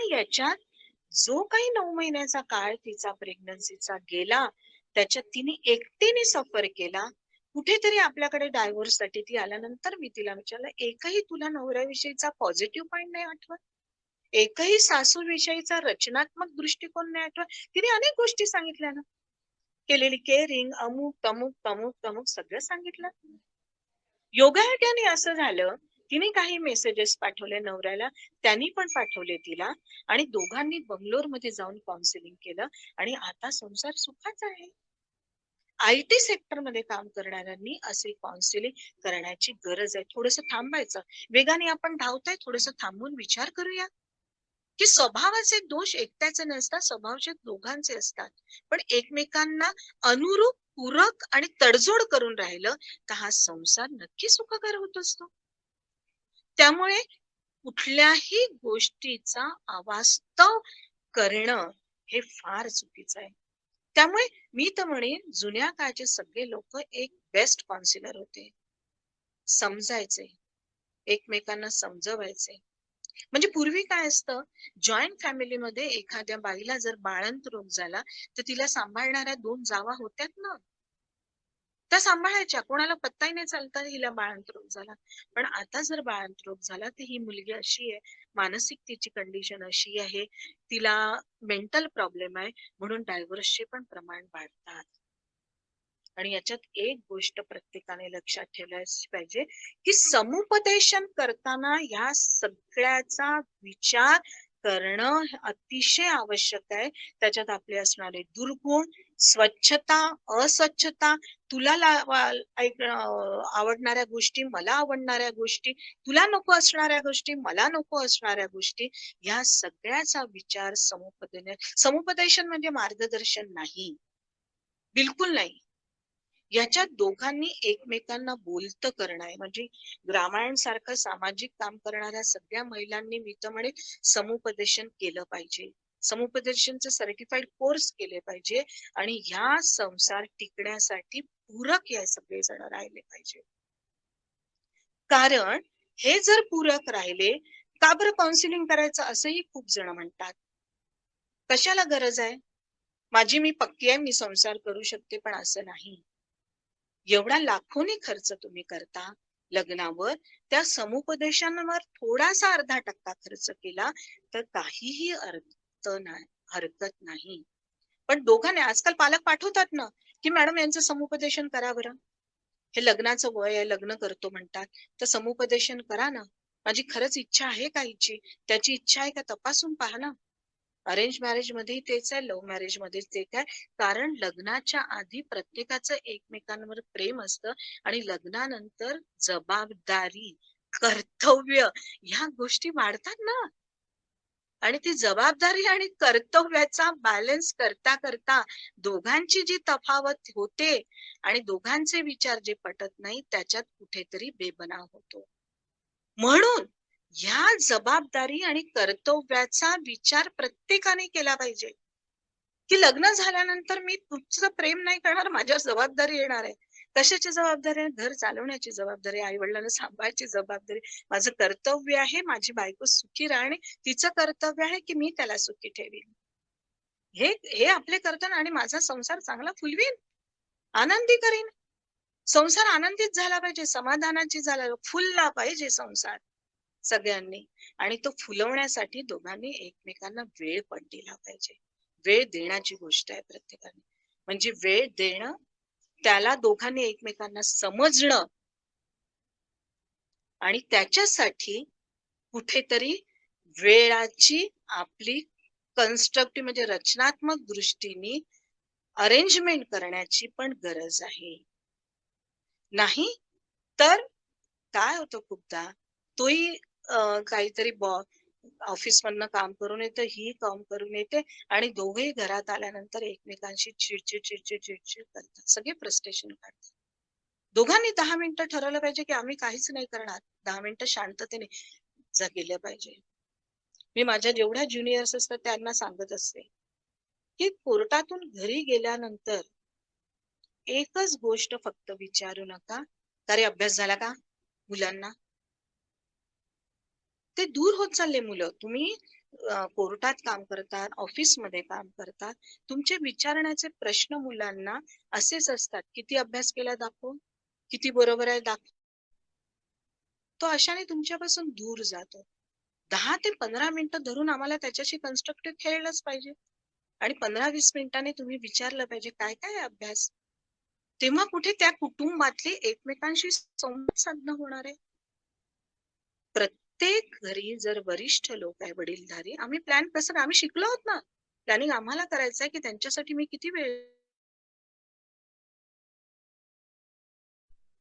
याच्यात जो काही 9 महिन्याचा काळ तिचा प्रेग्नन्सीचा गेला, त्याच्यात तिने एकटीने सफर केला. कुठेतरी आपल्याकडे डायव्होर्स साठी ती आल्यानंतर मी तिला विचारलं, एकही तुला नवऱ्याविषयीचा पॉझिटिव्ह पॉइंट नाही आठवत, एकही सासू विषयीचा रचनात्मक दृष्टिकोन नाही आठवत? तिने अनेक गोष्टी सांगितल्या ना, केलेली केअरिंग, अमुक तमुक तमुक तमुक सगळं सांगितलं. योगायोगाने असं झालं, तिने काही मेसेजेस पाठवले नवऱ्याला, त्यांनी पण पाठवले तिला, आणि दोघांनी बंगलोर मध्ये जाऊन काउन्सिलिंग केलं आणि आता संसार सुखाचा आहे. IT सेक्टरमध्ये काम करणाऱ्यांनी असे काउन्सिलिंग करण्याची गरज आहे. थोडंसं थांबायचं. वेगाने आपण धावतोय, थोडंसं थांबून विचार करूया की स्वभावाचे दोष एकट्याचे नसतात, स्वभावाचे दोघांचे असतात. पण एकमेकांना अनुरूप, पूरक आणि तडजोड करून राहिलं तर हा संसार नक्की सुखकर होत असतो. त्यामुळे कुठल्याही गोष्टीचा अवास्तव करणं हे फार चुकीचं आहे. त्यामुळे मी तर म्हणेन जुन्या काळचे सगळे लोक एक बेस्ट काउन्सिलर होते. समजायचे, एकमेकांना समजवायचे. म्हणजे पूर्वी काय असतं, जॉईंट फॅमिलीमध्ये एखाद्या बाईला जर बाळंत रोग झाला तर तिला सांभाळणाऱ्या 2 जावा होत्यात ना, त्या सांभाळायच्या. कोणाला पत्ताही नाही चालता हिला बाळंत रोग झाला. पण आता जर बाळंत रोग झाला तर ही मुलगी अशी आहे, मानसिक तिची कंडिशन अशी आहे, तिला मेंटल प्रॉब्लेम आहे, म्हणून डायव्होर्सचे पण प्रमाण वाढतात. आणि याच्यात एक गोष्ट प्रत्येकाने लक्षात ठेवायची पाहिजे की समुपदेशन करताना या सगळ्याचा विचार करणं अतिशय आवश्यक आहे. त्याच्यात आपले असणारे दुर्गुण, स्वच्छता, अस्वच्छता, तुला आवडणाऱ्या गोष्टी, मला आवडणाऱ्या गोष्टी, तुला नको असणाऱ्या गोष्टी, मला नको असणाऱ्या गोष्टी, या सगळ्याचा विचार समुपदेशन म्हणजे मार्गदर्शन नाही, बिलकुल नाही. याच्यात दोघांनी एकमेकांना बोलतं करणं आहे. म्हणजे रामायण सारखं सामाजिक काम करणाऱ्या सगळ्या महिलांनी मी तर म्हणेन समुपदेशन केलं पाहिजे. समुपदेशनचे सर्टिफाईड कोर्स केले पाहिजे आणि ह्या संसार टिकण्यासाठी पूरक या सगळे जण राहिले पाहिजे. कारण हे जर पूरक राहिले, का बरं काउन्सिलिंग करायचं असंही खूप जण म्हणतात. कशाला गरज आहे? माझी मी पक्की आहे, मी संसार करू शकते, पण असं नाही. एवढा लाखोनी खर्च तुम्ही करता लग्नावर, त्या समुपदेशांवर थोडासा अर्धा टक्का खर्च केला तर काहीही हरकत नाही. पण दोघांनी आजकाल पालक पाठवतात ना की मॅडम यांचं समुपदेशन करा बरं, हे लग्नाचं वय आहे, लग्न करतो म्हणतात, तर समुपदेशन करा ना. माझी खरंच इच्छा आहे का हिची, त्याची इच्छा आहे का तपासून पहा ना. अरेंज मॅरेज मध्ये तेच आहे, लव्ह मॅरेज मध्ये तेच आहे. कारण लग्नाच्या आधी प्रत्येकाचं एकमेकांवर प्रेम असतं आणि लग्नानंतर जबाबदारी, कर्तव्य ह्या गोष्टी वाढतात ना. आणि ती जबाबदारी आणि कर्तव्याचा बॅलन्स करता करता दोघांची जी तफावत होते आणि दोघांचे विचार जे पटत नाही त्याच्यात कुठेतरी बेबनाव होतो. म्हणून ह्या जबाबदारी आणि कर्तव्याचा विचार प्रत्येकाने केला पाहिजे की लग्न झाल्यानंतर मी तुमचं प्रेम नाही करणार, माझ्यावर जबाबदारी येणार आहे. कशाची जबाबदारी आहे? घर चालवण्याची जबाबदारी, आई वडिलांना सांभाळायची जबाबदारी. माझं कर्तव्य आहे माझी बायको सुखी राहणे, तिचं कर्तव्य आहे की मी त्याला सुखी ठेवीन. हे आपले कर्तव्य आणि माझा संसार चांगला फुलवीन, आनंदी करीन. संसार आनंदित झाला पाहिजे, समाधानाची झाला, फुलला पाहिजे संसार सगळ्यांनी. आणि तो फुलवण्यासाठी दोघांनी एकमेकांना वेळ पण दिला पाहिजे. वेळ देण्याची गोष्ट आहे प्रत्येकाने. म्हणजे वेळ देणं, त्याला दोघांनी एकमेकांना समजणं आणि त्याच्यासाठी कुठेतरी वेळाची आपली कन्स्ट्रक्टिव्ह म्हणजे रचनात्मक दृष्टीने अरेंजमेंट करण्याची पण गरज आहे. नाही तर काय होतं खूपदा, तोही काहीतरी ऑफिस मधनं काम करून येतं, ही काम करून येते आणि दोघेही घरात आल्यानंतर एकमेकांशी चिडचिड करतात, सगळे फ्रस्ट्रेशन काढतात. दोघांनी 10 मिनिटं ठरवलं पाहिजे की आम्ही काहीच नाही करणार, 10 मिनिटं शांततेने गेलं पाहिजे. मी माझ्या जेवढ्या ज्युनियर्स असतात त्यांना सांगत असते की कोर्टातून घरी गेल्यानंतर एकच गोष्ट फक्त विचारू नका, अरे अभ्यास झाला का मुलांना. ते दूर होत चालले मुलं. तुम्ही कोर्टात काम करतात, ऑफिसमध्ये काम करतात, तुमचे विचारण्याचे प्रश्न मुलांना असेच असतात, किती अभ्यास केला दाखव, किती बरोबर आहे दाखव. तो अशाने तुमच्यापासून दूर जातो. 10 ते 15 मिनिटं धरून आम्हाला त्याच्याशी कन्स्ट्रक्टिव्ह खेळलंच पाहिजे आणि 15-20 मिनिटांनी तुम्ही विचारलं पाहिजे काय काय अभ्यास. तेव्हा कुठे त्या कुटुंबातले एकमेकांशी संवाद साधणं होणार आहे. प्रत्येक घरी जर वरिष्ठ लोक आहे, वडीलधारी, आम्ही प्लॅन कसं, आम्ही शिकलो आहोत ना, प्लॅनिंग आम्हाला करायचं आहे की त्यांच्यासाठी मी किती वेळ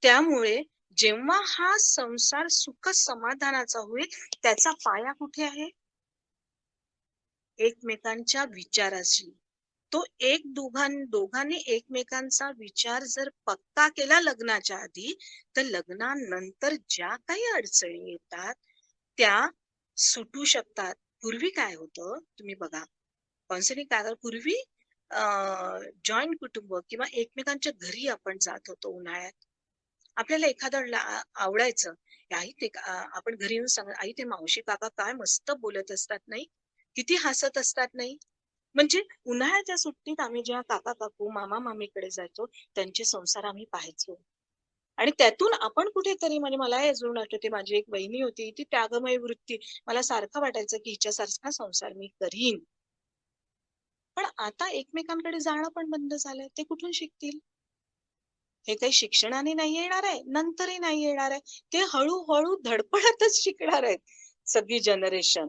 त्यामुळे जेव्हा हा संसार सुख समाधानाचा होईल, त्याचा पाया कुठे आहे? एकमेकांच्या विचाराशी. तो दोघांनी एकमेकांचा विचार जर पक्का केला लग्नाच्या आधी, तर लग्नानंतर ज्या काही अडचणी येतात त्या सुटू शकतात. पूर्वी काय होतं तुम्ही बघा, काउन्सिलिंग काय पूर्वी जॉईंट कुटुंब किंवा एकमेकांच्या घरी आपण जात होतो उन्हाळ्यात. आपल्याला एखादं आवडायचं, आई ते आपण घरी येऊन सांग, आई ते मावशी काका काय मस्त बोलत असतात नाही, किती हसत असतात नाही. म्हणजे उन्हाळ्याच्या सुट्टीत आम्ही जेव्हा काका काकू मामा मामीकडे जायचो, त्यांचे संसार आम्ही पाहायचो. आणि त्यातून आपण कुठेतरी, म्हणजे मला अजून आठवते, माझी एक बहिणी होती, ती त्यागमय वृत्ती, मला सारखं वाटायचं की हिच्यासारखा संसार मी करीन. पण आता एकमेकांकडे जाणं पण बंद झालंय. ते कुठून शिकतील? हे काही शिक्षणाने नाही येणार आहे, नंतरही नाही येणार आहे. ते हळूहळू धडपडतच शिकणार आहेत सगळी जनरेशन.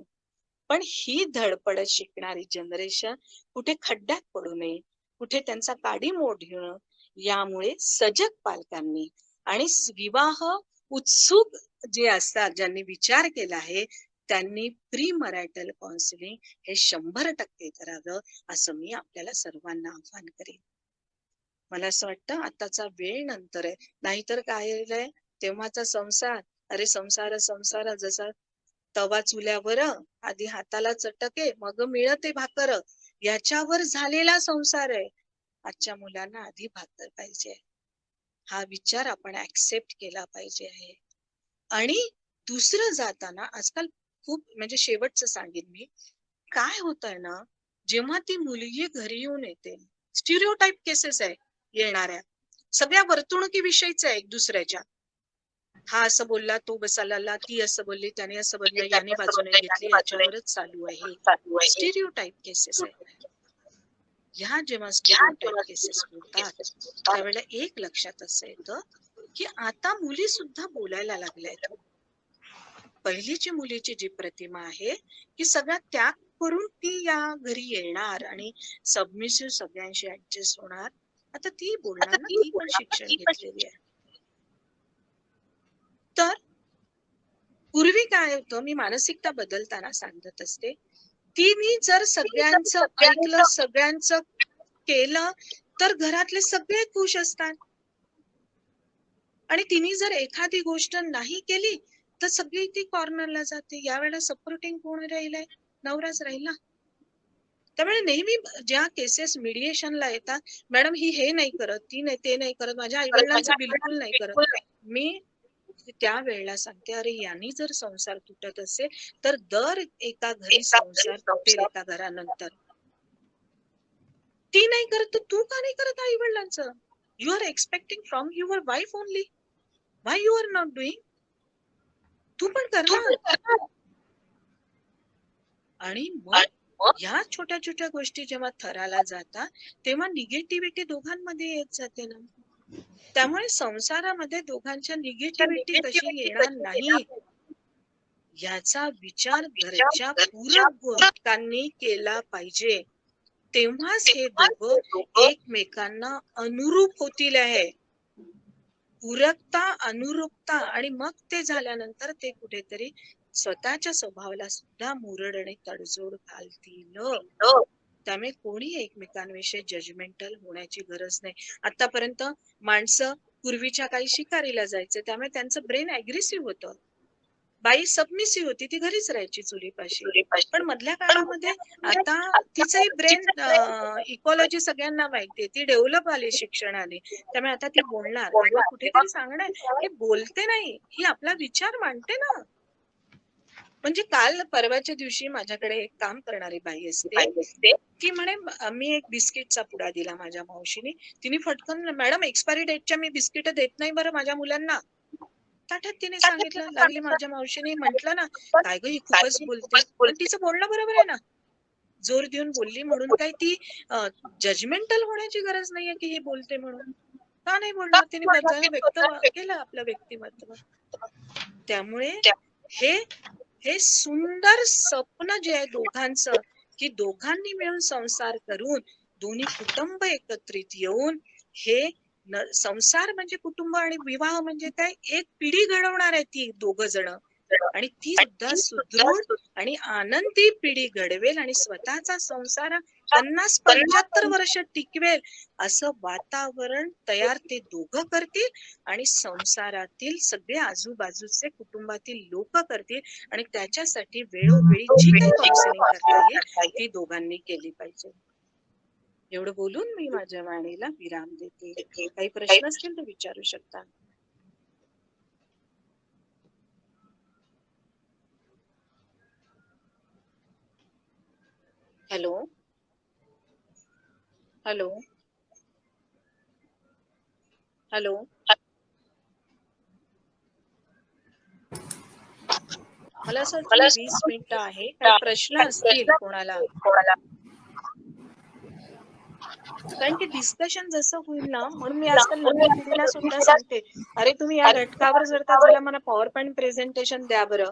पण ही धडपडत शिकणारी जनरेशन कुठे खड्ड्यात पडू नये, कुठे त्यांचा काडीमोड घेणं, यामुळे सजग पालकांनी आणि विवाह उत्सुक जे असतात, ज्यांनी विचार केला आहे, त्यांनी प्री मॅरिटल काउन्सिलिंग हे 100% करावं, असं मी आपल्याला सर्वांना आवाहन करेन. मला असं वाटतं आताचा वेळ नंतर आहे, नाहीतर काय आहे, तेव्हाचा संसार, अरे संसार संसार जसा तवा चुल्यावर, आधी हाताला चटके मग मिळते भाकर, याच्यावर झालेला संसार आहे. आजच्या मुलांना आधी भाकर पाहिजे, हा विचार आपण ऍक्सेप्ट केला पाहिजे आहे. आणि दुसरं जाताना आजकाल खूप, म्हणजे शेवटचं सांगेन मी, काय होत आहे ना, जेव्हा ती मुलगी घरी येऊन येते, स्टिरियोटाइप केसेस आहे येणाऱ्या, सगळ्या वर्तणुकीविषयीच आहे एक दुसऱ्याच्या. हा असं बोलला, तो बसायला, ती असं बोलली, त्याने असं बोललं, याने बाजू नाही घेतली, याच्यावरच चालू आहे. स्टिरियोटाइप केसेस आहे. ह्या जेव्हा स्टिरियोटाइप केसेस होतात, त्यावेळेला एक लक्षात असं येतं की आता मुली सुद्धा बोलायला लागल्यात. पहिलीची मुलीची जी प्रतिमा आहे की सगळा त्याग करून ती या घरी येणार आणि सबमिसिव्ह सगळ्यांशी ऍडजस्ट होणार, आता ती बोलणार ना, ती पण शिक्षण घेतलेली आहे. तर पूर्वी काय होतं, मी मानसिकता बदलताना सांगत असते, तिने जर सगळ्यांचं ऐकलं, सगळ्यांचं केलं, तर घरातले सगळे खुश असतात. आणि तिने जर एखादी गोष्ट नाही केली तर सगळी ती कॉर्नरला जाते. यावेळेला सपोर्टिंग कोण राहिलंय? नवराच राहिला. त्यामुळे नेहमी ज्या केसेस मीडिएशनला येतात, मॅडम ही हे नाही करत, ती नाही, ते नाही करत, माझ्या आई वडिलांचं बिलकुल नाही करत, मी त्यावेळेला सांगते, अरे यांनी जर संसार तुटत असेल तर दर एका घरी संसार तुटेल एका घरानंतर. ती नाही करत तर तू का नाही करत आई वडिलांचं? You are expecting from your wife only, why you are not doing? तू पण कर ना. आणि मग ह्या छोट्या छोट्या गोष्टी जेव्हा थराला जातात, तेव्हा निगेटिव्हिटी दोघांमध्ये येत जाते ना. त्यामुळे संसारामध्ये दोघांच्या निगेटिव्हिटी कशी येणार नाही, याचा विचार घरच्या पूरक घटकांनी केला पाहिजे. तेव्हाच हे दोघं एकमेकांना अनुरूप होतील आहे. पूरकता, अनुरूपता, आणि मग ते झाल्यानंतर ते कुठेतरी स्वतःच्या स्वभावाला सुद्धा मुरड आणि तडजोड घालतील. त्यामुळे कोणी एकमेकांविषयी जजमेंटल होण्याची गरज नाही. आतापर्यंत माणसं पूर्वीच्या काही शिकारीला जायचे, त्यामुळे त्यांचं ब्रेन अग्रेसिव्ह होतं. बाई सबमिसिव्ह होती, ती घरीच राहायची चुलीपाशी. पण मधल्या काळामध्ये आता तिचंही ब्रेन इकॉलॉजी सगळ्यांना माहितीये, ती डेव्हलप आली शिक्षणाने, त्यामुळे आता ती बोलणार, तेव्हा कुठेतरी सांगणार, हे बोलते नाही, ही आपला विचार मांडते ना. म्हणजे काल परवाच्या दिवशी माझ्याकडे एक काम करणारी बाई असते, ती म्हणे, मी एक बिस्किटचा पुडा दिला माझ्या मावशीने, तिने फटकन, मॅडम एक्सपायरी डेटच्या मी बिस्किट देत नाही बरं माझ्या मुलांना. ताठ्यात तिने सांगितलं. लागली माझ्या मावशीने, म्हंटल ना, काय ग ही खूपच बोलते, पण तिचं बोलणं बरोबर आहे ना, जोर देऊन बोलली म्हणून काही ती जजमेंटल होण्याची गरज नाहीये की ही बोलते म्हणून. का नाही बोलणार, तिने व्यक्त केलं आपलं व्यक्तिमत्व. त्यामुळे हे सुंदर स्वप्न जे आहे दोघांचं, की दोघांनी मिळून संसार करून दोन्ही कुटुंब एकत्रित येऊन हे संसार म्हणजे कुटुंब आणि विवाह म्हणजे काय, एक पिढी घडवणार आहे ती दोघ जण, आणि ती सुद्धा सुदृढ आणि आनंदी पिढी घडवेल आणि स्वतःचा संसार 50-75 वर्ष टिकवेल असं वातावरण तयार ते दोघं करतील, आणि संसारातील सगळे आजूबाजूचे कुटुंबातील लोक करतील, आणि त्याच्यासाठी वेळोवेळी जी काही काउन्सिलिंग करता येईल ती दोघांनी केली पाहिजे. एवढं बोलून मी माझ्या वाणीला विराम देते. काही प्रश्न असतील तर विचारू शकता. हॅलो हॅलो हॅलो मला असं वाटतं 20 मिनिटं आहे. काही प्रश्न असतील कोणाला, कारण की डिस्कशन जसं होईल ना, म्हणून मी आजकाल नवीन पिढीला सुद्धा सांगते, अरे तुम्ही या घटकावर जर का चला मला पॉवर पॉइंट प्रेझेंटेशन द्या बरं,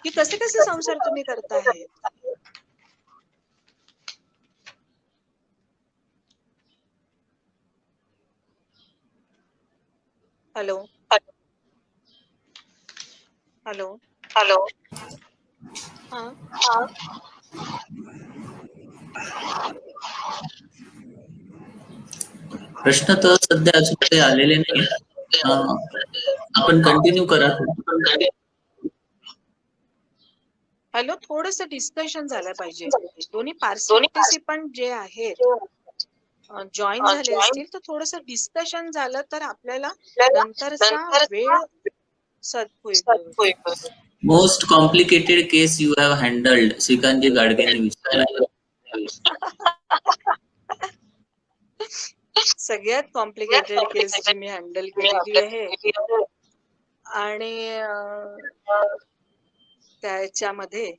की कसे कसे संसार तुम्ही करताय. हॅलो हॅलो हॅलो हा प्रश्न तर सध्या अजून काही आलेले नाही. आपण कंटिन्यू करा. हॅलो, थोडस डिस्कशन झालं पाहिजे. दोन्ही पार्टिसिपंट जे आहेत जॉईन झाले असतील तर थोडस डिस्कशन झालं तर आपल्याला नंतरचा वेळ सदुपयोग. Most complicated case you have handled, श्रीकांतजी गाडगेंनी विचारलं. सगळ्यात कॉम्प्लिकेटेड केस जी मी हँडल केलेली आहे, आणि त्याच्यामध्ये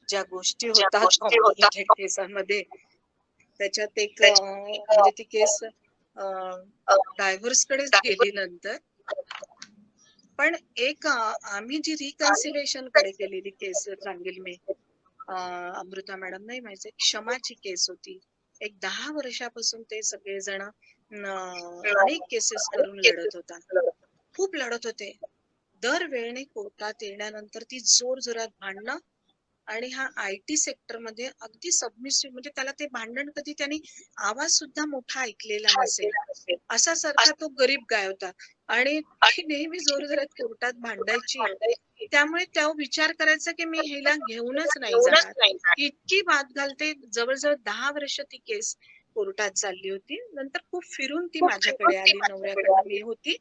ज्या गोष्टी होतात कॉम्प्लिकेटेड केसांमध्ये, त्याच्यात एक म्हणजे ती केस डायव्हर्स कडेच गेली नंतर. पण एक आम्ही जी रिकन्सिलेशन कडे केलेली केस सांगेल मी, अमृता मॅडम नाही माहिती, क्षमाची केस होती. एक 10 वर्षापासून ते सगळेजण अनेक केसेस करून लढत होता, खूप लढत होते. दर वेळेने कोर्टात येण्यानंतर ती जोर जोरात भांडणं, आणि हा IT सेक्टर मध्ये अगदी सबमिसिव्ह, म्हणजे त्याला ते भांडण कधी त्यांनी आवाज सुद्धा मोठा ऐकलेला नसेल असा सारखा तो गरीब गाय होता, आणि ती नेहमी जोर जोरात कोर्टात भांडायची. त्यामुळे त्या विचार करायचा की मी हिला घेऊनच नाही जाणार, इतकी वाद घालते. जवळजवळ 10 वर्ष ती केस कोर्टात चालली होती. नंतर खूप फिरून ती माझ्याकडे आली, नवऱ्याकडे मी होती.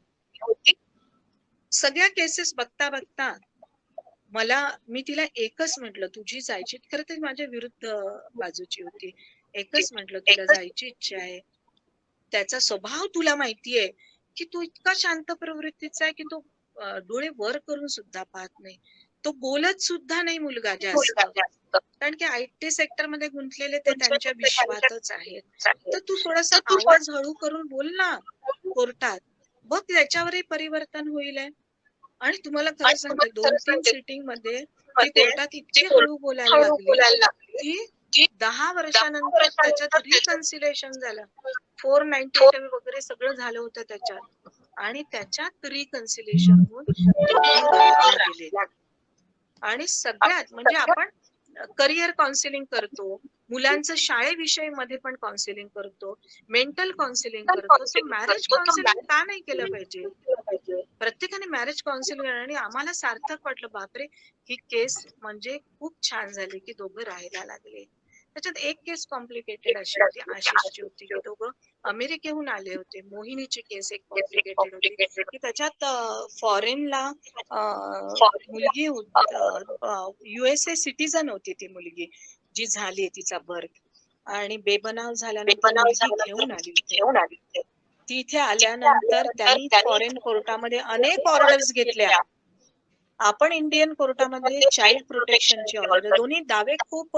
सगळ्या केसेस बघता बघता मी तिला एकच म्हटलं, तुझी जायची, खरं तर माझ्या विरुद्ध बाजूची होती, एकच म्हटलं तुला जायची इच्छा आहे, त्याचा स्वभाव तुला माहितीये की तो इतका शांत प्रवृत्तीचा आहे की तो डोळे वर करून सुद्धा पाहत नाही, तो बोलत सुद्धा नाही मुलगा जास्त, कारण की IT सेक्टर मध्ये गुंतलेले ते त्यांच्या विश्वातच आहेत. तर तू थोडासा आवाज हळू करून बोल ना कोर्टात, बघ त्याच्यावरही परिवर्तन होईल. आणि तुम्हाला खरं सांगते, 2-3 सिटिंग मध्ये ती कोर्टात इतकी हळू बोलायला लागली की 10 वर्षानंतर त्याच्यात रिकन्सिलेशन झालं. 498 वगैरे सगळं झालं होतं त्याच्यात, आणि त्याच्यात रिकन्सिलेशन होऊन दोघे घराला गेले. आणि सगळ्यात म्हणजे आपण करिअर काउन्सिलिंग करतो, मुलांचं शाळेविषयी मध्ये पण काउन्सिलिंग करतो, मेंटल काउन्सिलिंग करतो, तर मॅरेज काउन्सिलिंग का नाही केलं पाहिजे? प्रत्येकाने मॅरेज काउन्सिलिंग, आणि आम्हाला सार्थक वाटलं, बापरे ही केस म्हणजे खूप छान झाली की दोघं राहायला लागले. त्याच्यात एक केस कॉम्प्लिकेटेड अशी होती, आशिषची होती, की दोघं अमेरिकेहून आले होते. मोहिनीची केस एक कॉम्प्लिकेटेड होती की त्याच्यात फॉरेनला मुलगी USA सिटीजन होती ती मुलगी, जी झाली तिचा बर्थ, आणि बेबनाव झाल्यानंतर मुलगी घेऊन आली होती. ती इथे आल्यानंतर त्यांनी फॉरेन कोर्टामध्ये अनेक ऑर्डर्स घेतल्या. आपण इंडियन कोर्टामध्ये चाइल्ड प्रोटेक्शनची ऑर्डर, दोन्ही दावे खूप,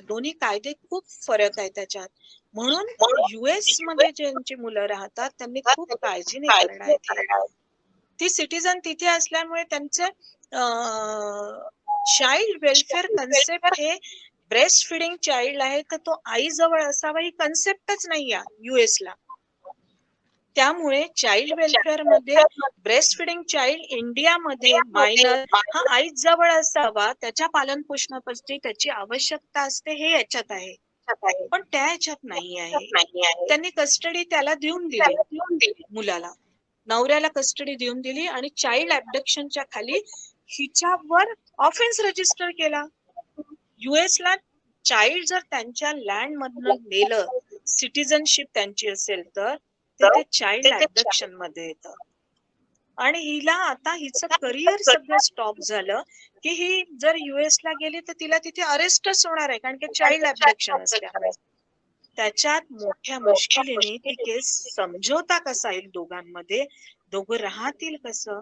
दोन्ही कायदे खूप फरक आहे त्याच्यात. म्हणून US मध्ये ज्यांची मुलं राहतात त्यांनी खूप काळजीने करणं. ती सिटीजन तिथे असल्यामुळे त्यांचं चाइल्ड वेलफेअर कन्सेप्ट हे ब्रेस्ट फिडिंग चाइल्ड आहे तर तो आईजवळ असावा ही कन्सेप्टच नाही आहे US ला. त्यामुळे चाइल्ड वेलफेअर मध्ये ब्रेस्ट फिडिंग चाइल्ड इंडियामध्ये मायनर हा आईच जवळ असावा, त्याच्या पालन पोषणासाठी त्याची आवश्यकता असते, हे याच्यात आहे. पण त्या याच्यात नाही आहे. त्यांनी कस्टडी त्याला देऊन दिली, मुलाला, नवऱ्याला कस्टडी देऊन दिली आणि चाइल्ड ऍबडक्शनच्या खाली हिच्यावर ऑफेन्स रजिस्टर केला. US ला चाइल्ड जर त्यांच्या लँड मधनं नेलं, सिटिझनशिप त्यांची असेल तर ते चाइल्ड ऍबडक्शन मध्ये येतं. आणि हिला आता हिचं करिअर सगळं स्टॉप झालं की ही जर US ला गेली तर तिला तिथे अरेस्टच होणार आहे, कारण की चाइल्ड ऍबडक्शन असल्यामुळे. त्याच्यात मोठ्या मुश्किलीने ती केस समझोता कसा येईल दोघांमध्ये, दोघं राहतील कसं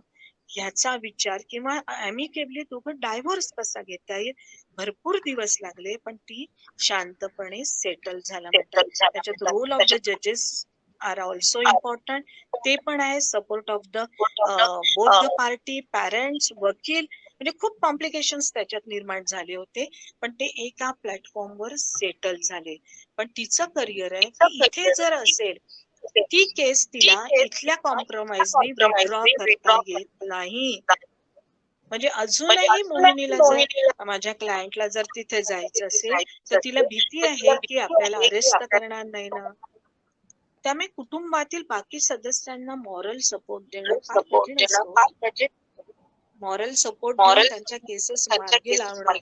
ह्याचा विचार, किंवा अॅमिकेबली दोघं डायव्होर्स कसा घेता येईल, भरपूर दिवस लागले. पण ती शांतपणे सेटल झाला म्हणतात. त्याच्यात रोल ऑफ द जजेस आर ऑल्सो इम्पॉर्टंट. ते पण आहे, support of the both the party, parents, वकील, म्हणजे खूप कॉम्प्लिकेशन्स त्याच्यात निर्माण झाले होते. पण ते एका प्लॅटफॉर्मवर सेटल झाले. पण तिचं करिअर आहे की इथे जर असेल ती केस तिला इथल्या कॉम्प्रोमाइजनी विथड्रॉ करता येत नाही. म्हणजे अजूनही मोहिनीला जर माझ्या क्लायंटला जर तिथे जायचं असेल तर तिला भीती आहे की आपल्याला अरेस्ट करणार नाही ना. त्यामुळे कुटुंबातील बाकी सदस्यांना मॉरल सपोर्ट देणं फार कठीण असतं. मॉरल सपोर्ट देऊन त्यांच्या केसेस मार्गी लावणं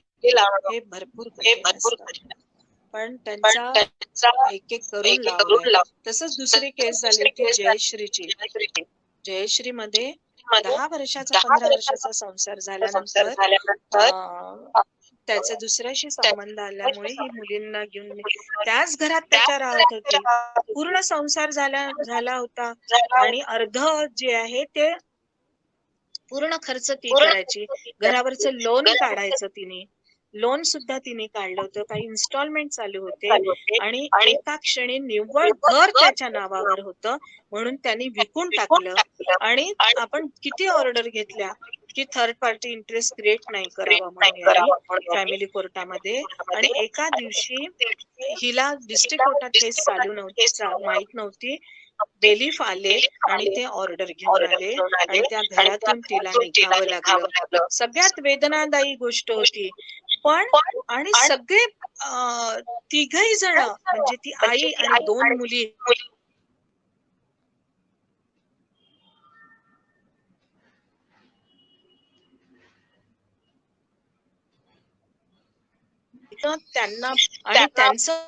हे भरपूर कठीण असतं. पण त्यांचा एक एक करून लावलाय. तसंच दुसरी केस झाली होती जयश्रीची. जयश्री मध्ये 10 वर्षाचा 15 वर्षाचा संसार झाल्यानंतर त्याचा दुसऱ्याशी संबंध आल्यामुळे ही मुलींना घेऊन त्याच घरात त्याच्या राहत होती. पूर्ण संसार झाला होता आणि अर्ध जे आहे ते पूर्ण खर्च ती करायची. घरावरचं लोन काढायचं तिने, लोन सुद्धा तिने काढलं होतं. काही इन्स्टॉलमेंट चालू होते आणि एका क्षणी निव्वळ घर त्याच्या नावावर होतं, म्हणून त्यांनी विकून टाकलं. आणि आपण किती ऑर्डर घेतल्या की थर्ड पार्टी इंटरेस्ट क्रिएट नाही करावा म्हणून फॅमिली कोर्टामध्ये. आणि एका दिवशी हिला डिस्ट्रिक्ट कोर्टात केस चालू नव्हती, माहित नव्हती. बेलीफ आले आणि ते ऑर्डर घेऊन आले आणि त्या घरातून तिला निघावं लागलं. सगळ्यात वेदनादायी गोष्ट होती. पण आणि सगळे तिघही जण म्हणजे ती आई आणि 2 मुली त्यांना आणि त्यांचं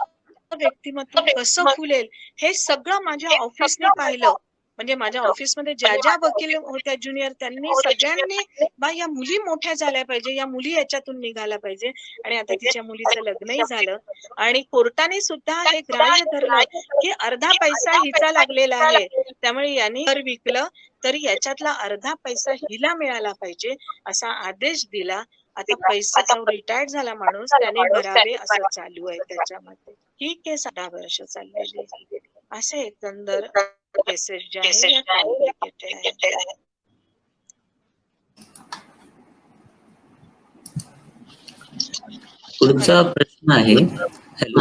व्यक्तिमत्व कसं खुलेल हे सगळं माझ्या ऑफिसने पाहिलं. म्हणजे माझ्या ऑफिसमध्ये ज्या ज्या वकील होत्या ज्युनियर, त्यांनी सगळ्यांनी बा या मुली मोठ्या झाल्या पाहिजे, या मुली याच्यातून निघाल्या पाहिजे. आणि आता तिच्या मुलीचं लग्नही झालं आणि कोर्टाने सुद्धा हे ग्राह्य धरलं की अर्धा पैसा हिचा लागलेला आहे, त्यामुळे यांनी घर विकलं तरी याच्यातला अर्धा पैसा हिला मिळाला पाहिजे असा आदेश दिला. आता पैसा रिटायर्ड झाला माणूस, त्याने भरावे असं चालू आहे त्याच्यामध्ये. ही केस 10 वर्ष चाललेली. असे एकंदर केसेस ज्या आहेत या कॉम्प्लिकेटेड आहेत. पुढचा प्रश्न आहे. Hello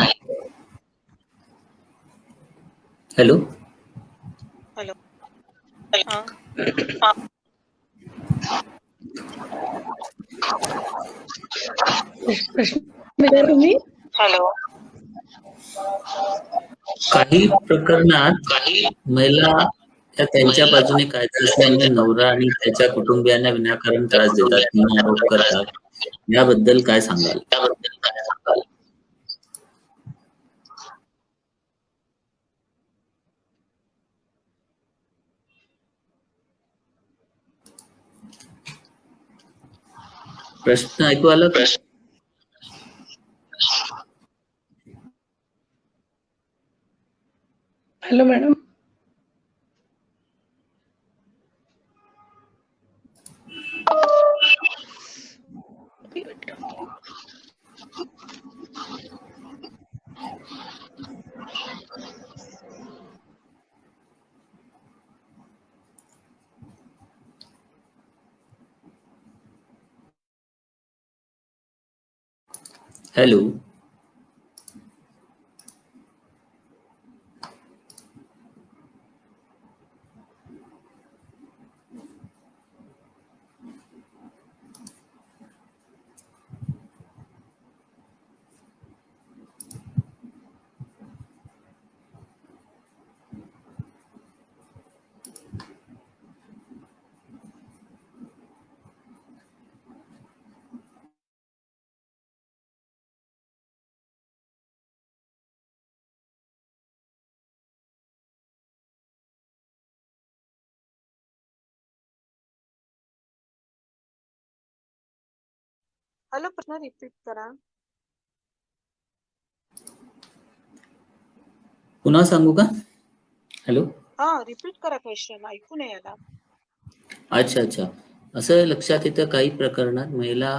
hello hello. प्रश्न विचारा तुम्ही. हॅलो. काही प्रकरणात महिला या त्यांच्या बाजूने कायदा असल्यामुळे नवरा आणि त्याच्या कुटुंबियांना विनाकारण त्रास देतात किंवा आरोप करतात, याबद्दल काय सांगाल? प्रश्न ऐकू आला? Hello madam. हॅलो. हॅलो, प्रश्न रिपीट करा. पुन्हा सांगू का? हॅलो. हा, रिपीट करा क्वेश्चन, ऐकू नाही आला. अच्छा. असं लक्षात येतं काही प्रकरणात महिला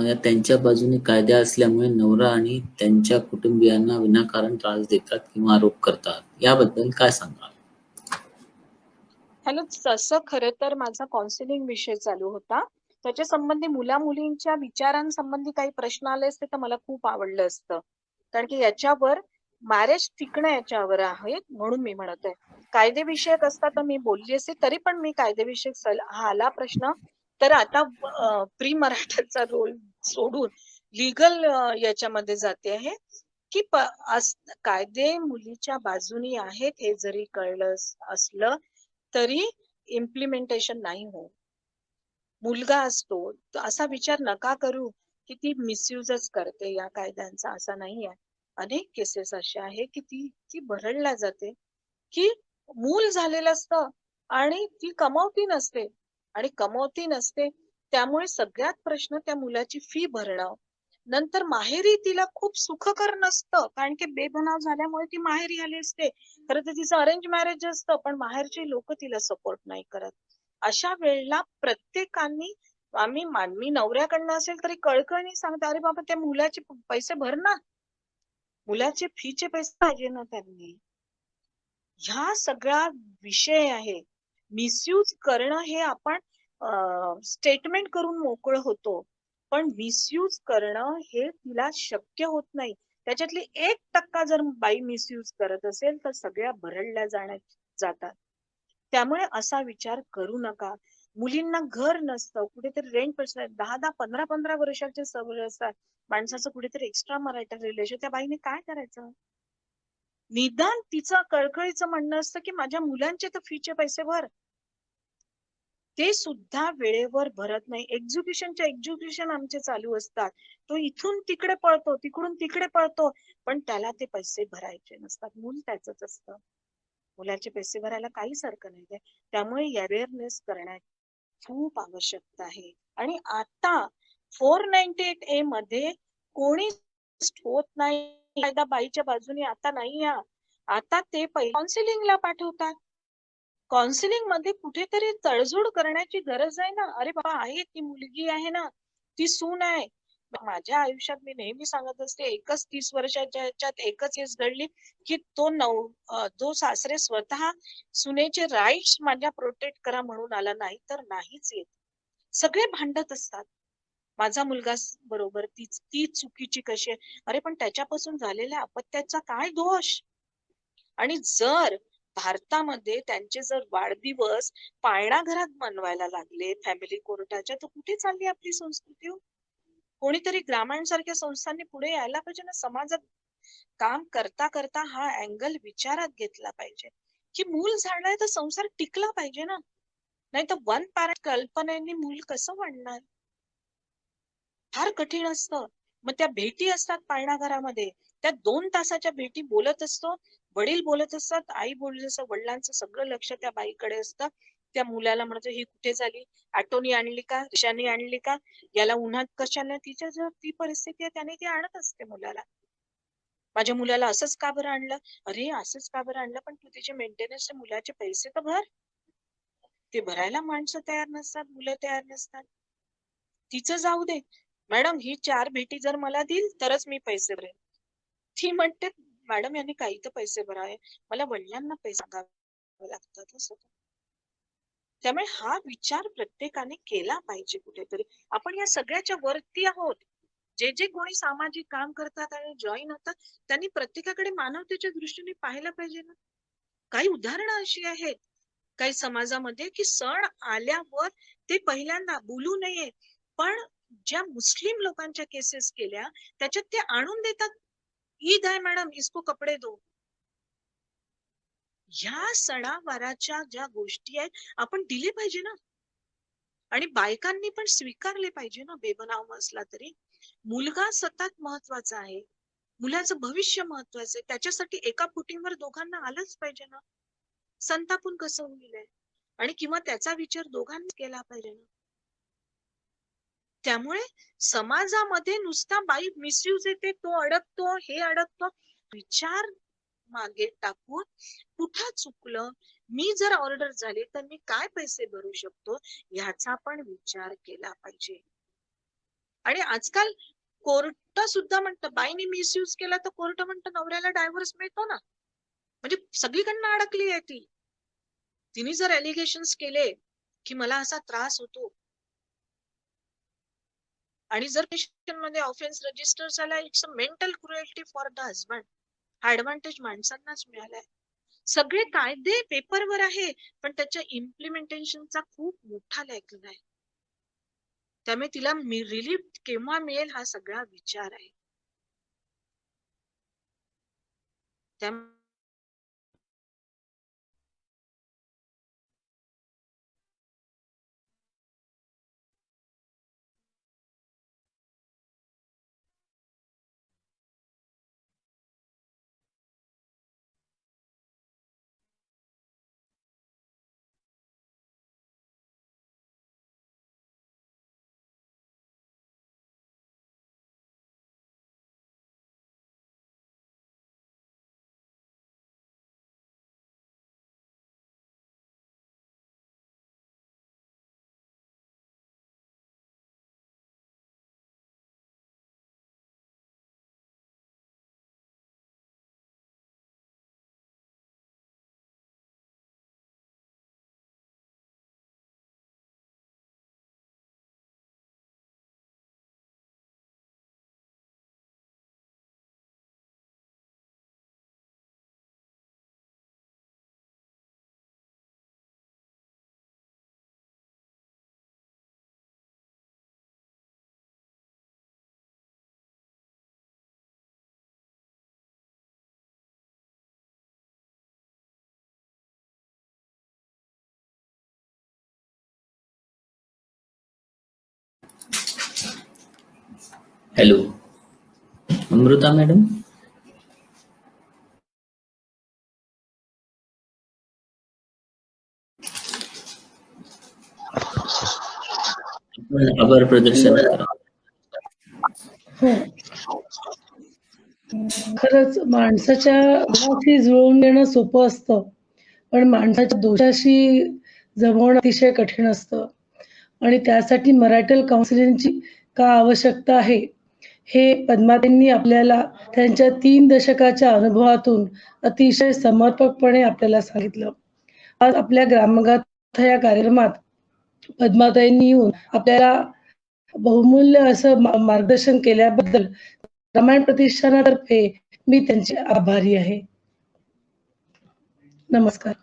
या त्यांच्या बाजूने कायदा असल्यामुळे नवरा आणि त्यांच्या कुटुंबियांना विनाकारण त्रास देतात किंवा आरोप करतात. याबद्दल काय सांगाल? हॅलो, तसं खरं तर माझा काउन्सिलिंग विषय चालू होता. त्याच्या संबंधी मुलींच्या विचारांसंबंधी काही प्रश्न आले असते तर मला खूप आवडलं असतं. कारण की याच्यावर मॅरेज टिकणं याच्यावर आहे, म्हणून मी म्हणत आहे. कायदेविषयक असता तर मी बोलली असते, तरी पण मी कायदेविषयक हा आला प्रश्न तर आता प्री मराठाचा रोल सोडून लिगल याच्यामध्ये जाते आहे की कायदे मुलीच्या बाजूनी आहेत हे जरी कळलं असलं तरी इम्प्लिमेंटेशन नाही होत. मुलगा असतो असा विचार नका करू की ती मिसयूजच करते या कायद्यांचा, असा नाही आहे. अनेक केसेस अशा आहे की ती भरडल्या जाते की मूल झालेलं असतं आणि ती कमवती नसते त्यामुळे सगळ्यात प्रश्न त्या मुलाची फी भरणं. नंतर माहेरी तिला खूप सुखकर नसतं, कारण की बेबनाव झाल्यामुळे ती माहेरी आली असते. खरं तर तिचं अरेंज मॅरेज असतं, पण माहेरचे लोक तिला सपोर्ट नाही करत. अशा वेळेला प्रत्येकाने मी नवऱ्याकडनं असेल तरी कळकळणी सांगते, अरे बाबा त्या मुलाचे पैसे भर ना, मुलाचे फीचे पैसे पाहिजे ना त्यांनी. ह्या सगळा विषय आहे. मिसयूज करणं हे आपण स्टेटमेंट करून मोकळं होतो, पण मिसयूज करणं हे तिला शक्य होत नाही. त्याच्यातली 1% जर बाई मिसयूज करत असेल तर सगळ्या भरडल्या जातात. त्यामुळे असा विचार करू नका. मुलींना घर नसतं, कुठेतरी रेंट पैसे 10-10, 15-15 वर्षाचे सवय असतात. माणसाचं कुठेतरी एक्स्ट्रा मॅरिटल रिलेशन, त्या बाईने काय करायचं? निदान तिचं कळकळीचं म्हणणं असतं की माझ्या मुलांचे तर फीचे पैसे भर. ते सुद्धा वेळेवर भरत नाही. एक्झिक्युशन आमचे चालू असतात. तो इथून तिकडे पळतो, तिकडून तिकडे पळतो, पण त्याला ते पैसे भरायचे नसतात. मूल त्याचंच असतं. मुलाचे पैसे भरायला काहीच हरकत नाही. त्यामुळे अवेअरनेस करण्याची खूप आवश्यकता आहे. आणि आता 498A मध्ये कोणी होत नाही, कायदा बाईच्या बाजूने आता नाही. आता ते काउन्सिलिंगला पाठवतात. काउन्सिलिंग मध्ये कुठेतरी तडजोड करण्याची गरज आहे ना. अरे बाबा, आहे ती मुलगी आहे ना, ती सून आहे. माझ्या आयुष्यात मी नेहमी सांगत असते, 30 वर्षाच्या ह्याच्यात एकच केस घडली की तो सासरे स्वतः सुनेचे राईट्स माझ्या प्रोटेक्ट करा म्हणून आला, नाही तर नाहीच येत. सगळे भांडत असतात, माझा मुलगा बरोबर, ती चुकीची कशी आहे. अरे पण त्याच्यापासून झालेल्या अपत्याचा काय दोष? आणि जर भारतामध्ये त्यांचे जर वाढदिवस पाळणा घरात मनवायला लागले फॅमिली कोर्टाच्या, तर कुठे चालली आपली संस्कृती? कोणीतरी ग्रामीण सारख्या संस्थांनी पुढे यायला पाहिजे ना. समाजात काम करता करता हा अँगल विचारात घेतला पाहिजे की मूल झालंय तर संसार टिकला पाहिजे ना. नाही तर वन पॅरेंट कल्पनेने मूल कसं वाढणार? फार कठीण असतं. मग त्या भेटी असतात पाळणा घरामध्ये, त्या 2 तासाच्या भेटी बोलत असतो, वडील बोलत असतात, आई बोलत असतात, वडिलांचं सगळं लक्ष त्या बाईकडे असतं. त्या मुलाला म्हणतो, ही कुठे झाली, ऑटोनी आणली का, रिक्षाने आणली का, याला उन्हात कशाला? तिच्या जर ती परिस्थिती आहे त्याने ती आणत असते मुलाला. माझ्या मुलाला असंच का बरं आणलं? अरे असंच का बरं आणलं, पण तू तिचे मेंटेनन्स मुलाचे पैसे तर भर. ते भरायला माणसं तयार नसतात, मुलं तयार नसतात. तिचं जाऊ दे मॅडम, ही 4 भेटी जर मला दिल तरच मी पैसे भरेन. ती म्हणते, मॅडम यांनी काही तर पैसे भरावे, मला वडिलांना पैसे द्यावे लागतात असं. त्यामुळे हा विचार प्रत्येकाने केला पाहिजे. कुठेतरी आपण या सगळ्याच्या वरती आहोत. जे कोणी सामाजिक काम करतात आणि जॉईन होतात त्यांनी प्रत्येकाकडे मानवतेच्या दृष्टीने पाहायला पाहिजे ना. काही उदाहरणं अशी आहेत काही समाजामध्ये की सण आल्यावर ते पहिल्यांदा बोलू नये, पण ज्या मुस्लिम लोकांच्या केसेस केल्या त्याच्यात ते आणून देतात, ईद आहे मॅडम, इसको कपडे दो. ह्या सणावाराच्या ज्या गोष्टी आहेत आपण दिले पाहिजे ना. आणि बायकांनी पण स्वीकारले पाहिजे ना, बेबनाव असला तरी. मुलगा सतत महत्वाचा आहे, मुलाचं भविष्य महत्वाचं आहे, त्याच्यासाठी एका फुटीवर दोघांना आलंच पाहिजे ना. संतापून कसं होईल? आणि किंवा त्याचा विचार दोघांनी केला पाहिजे ना. त्यामुळे समाजामध्ये नुसता बाई मिसयूज येते, तो अडकतो, हे अडकतो, विचार मागे टाकून कुठं चुकलं, मी जर ऑर्डर झाले तर मी काय पैसे भरू शकतो ह्याचा पण विचार केला पाहिजे. आणि आजकाल कोर्ट सुद्धा म्हणतं बाईने मिसयूज केला तर कोर्ट म्हणतं नवऱ्याला डायव्हर्स मिळतो ना. म्हणजे सगळीकडनं अडकली आहे ती. तिने जर एलिगेशन्स केले की मला असा त्रास होतो आणि जर मध्ये ऑफेन्स रजिस्टर झाला, it's a mental cruelty for the husband. हा ऍडव्हान्टेज माणसांनाच मिळालाय. सगळे कायदे पेपरवर आहे पण त्याच्या इम्प्लिमेंटेशनचा खूप मोठा लॅग आहे. त्यामुळे तिला रिलीफ केव्हा मिळेल हा सगळा विचार आहे. Hello, Amruta madam. आभार प्रदर्शन करा. हो, खरंच माणसाच्या मनाशी जुळवून घेणं सोपं असतं, पण माणसाच्या दोषाशी जमवणं अतिशय कठीण असतं. आणि त्यासाठी मराठल काउन्सिलिंगची का आवश्यकता आहे, हे पद्माताईंनी आपल्याला त्यांच्या 3 दशकाच्या अनुभवातून अतिशय समर्पकपणे आपल्याला सांगितलं. आज आपल्या ग्रामगाथा या कार्यक्रमात पद्माताईंनी येऊन आपल्याला बहुमूल्य असं मार्गदर्शन केल्याबद्दल रामायण प्रतिष्ठानातर्फे मी त्यांचे आभारी आहे. नमस्कार.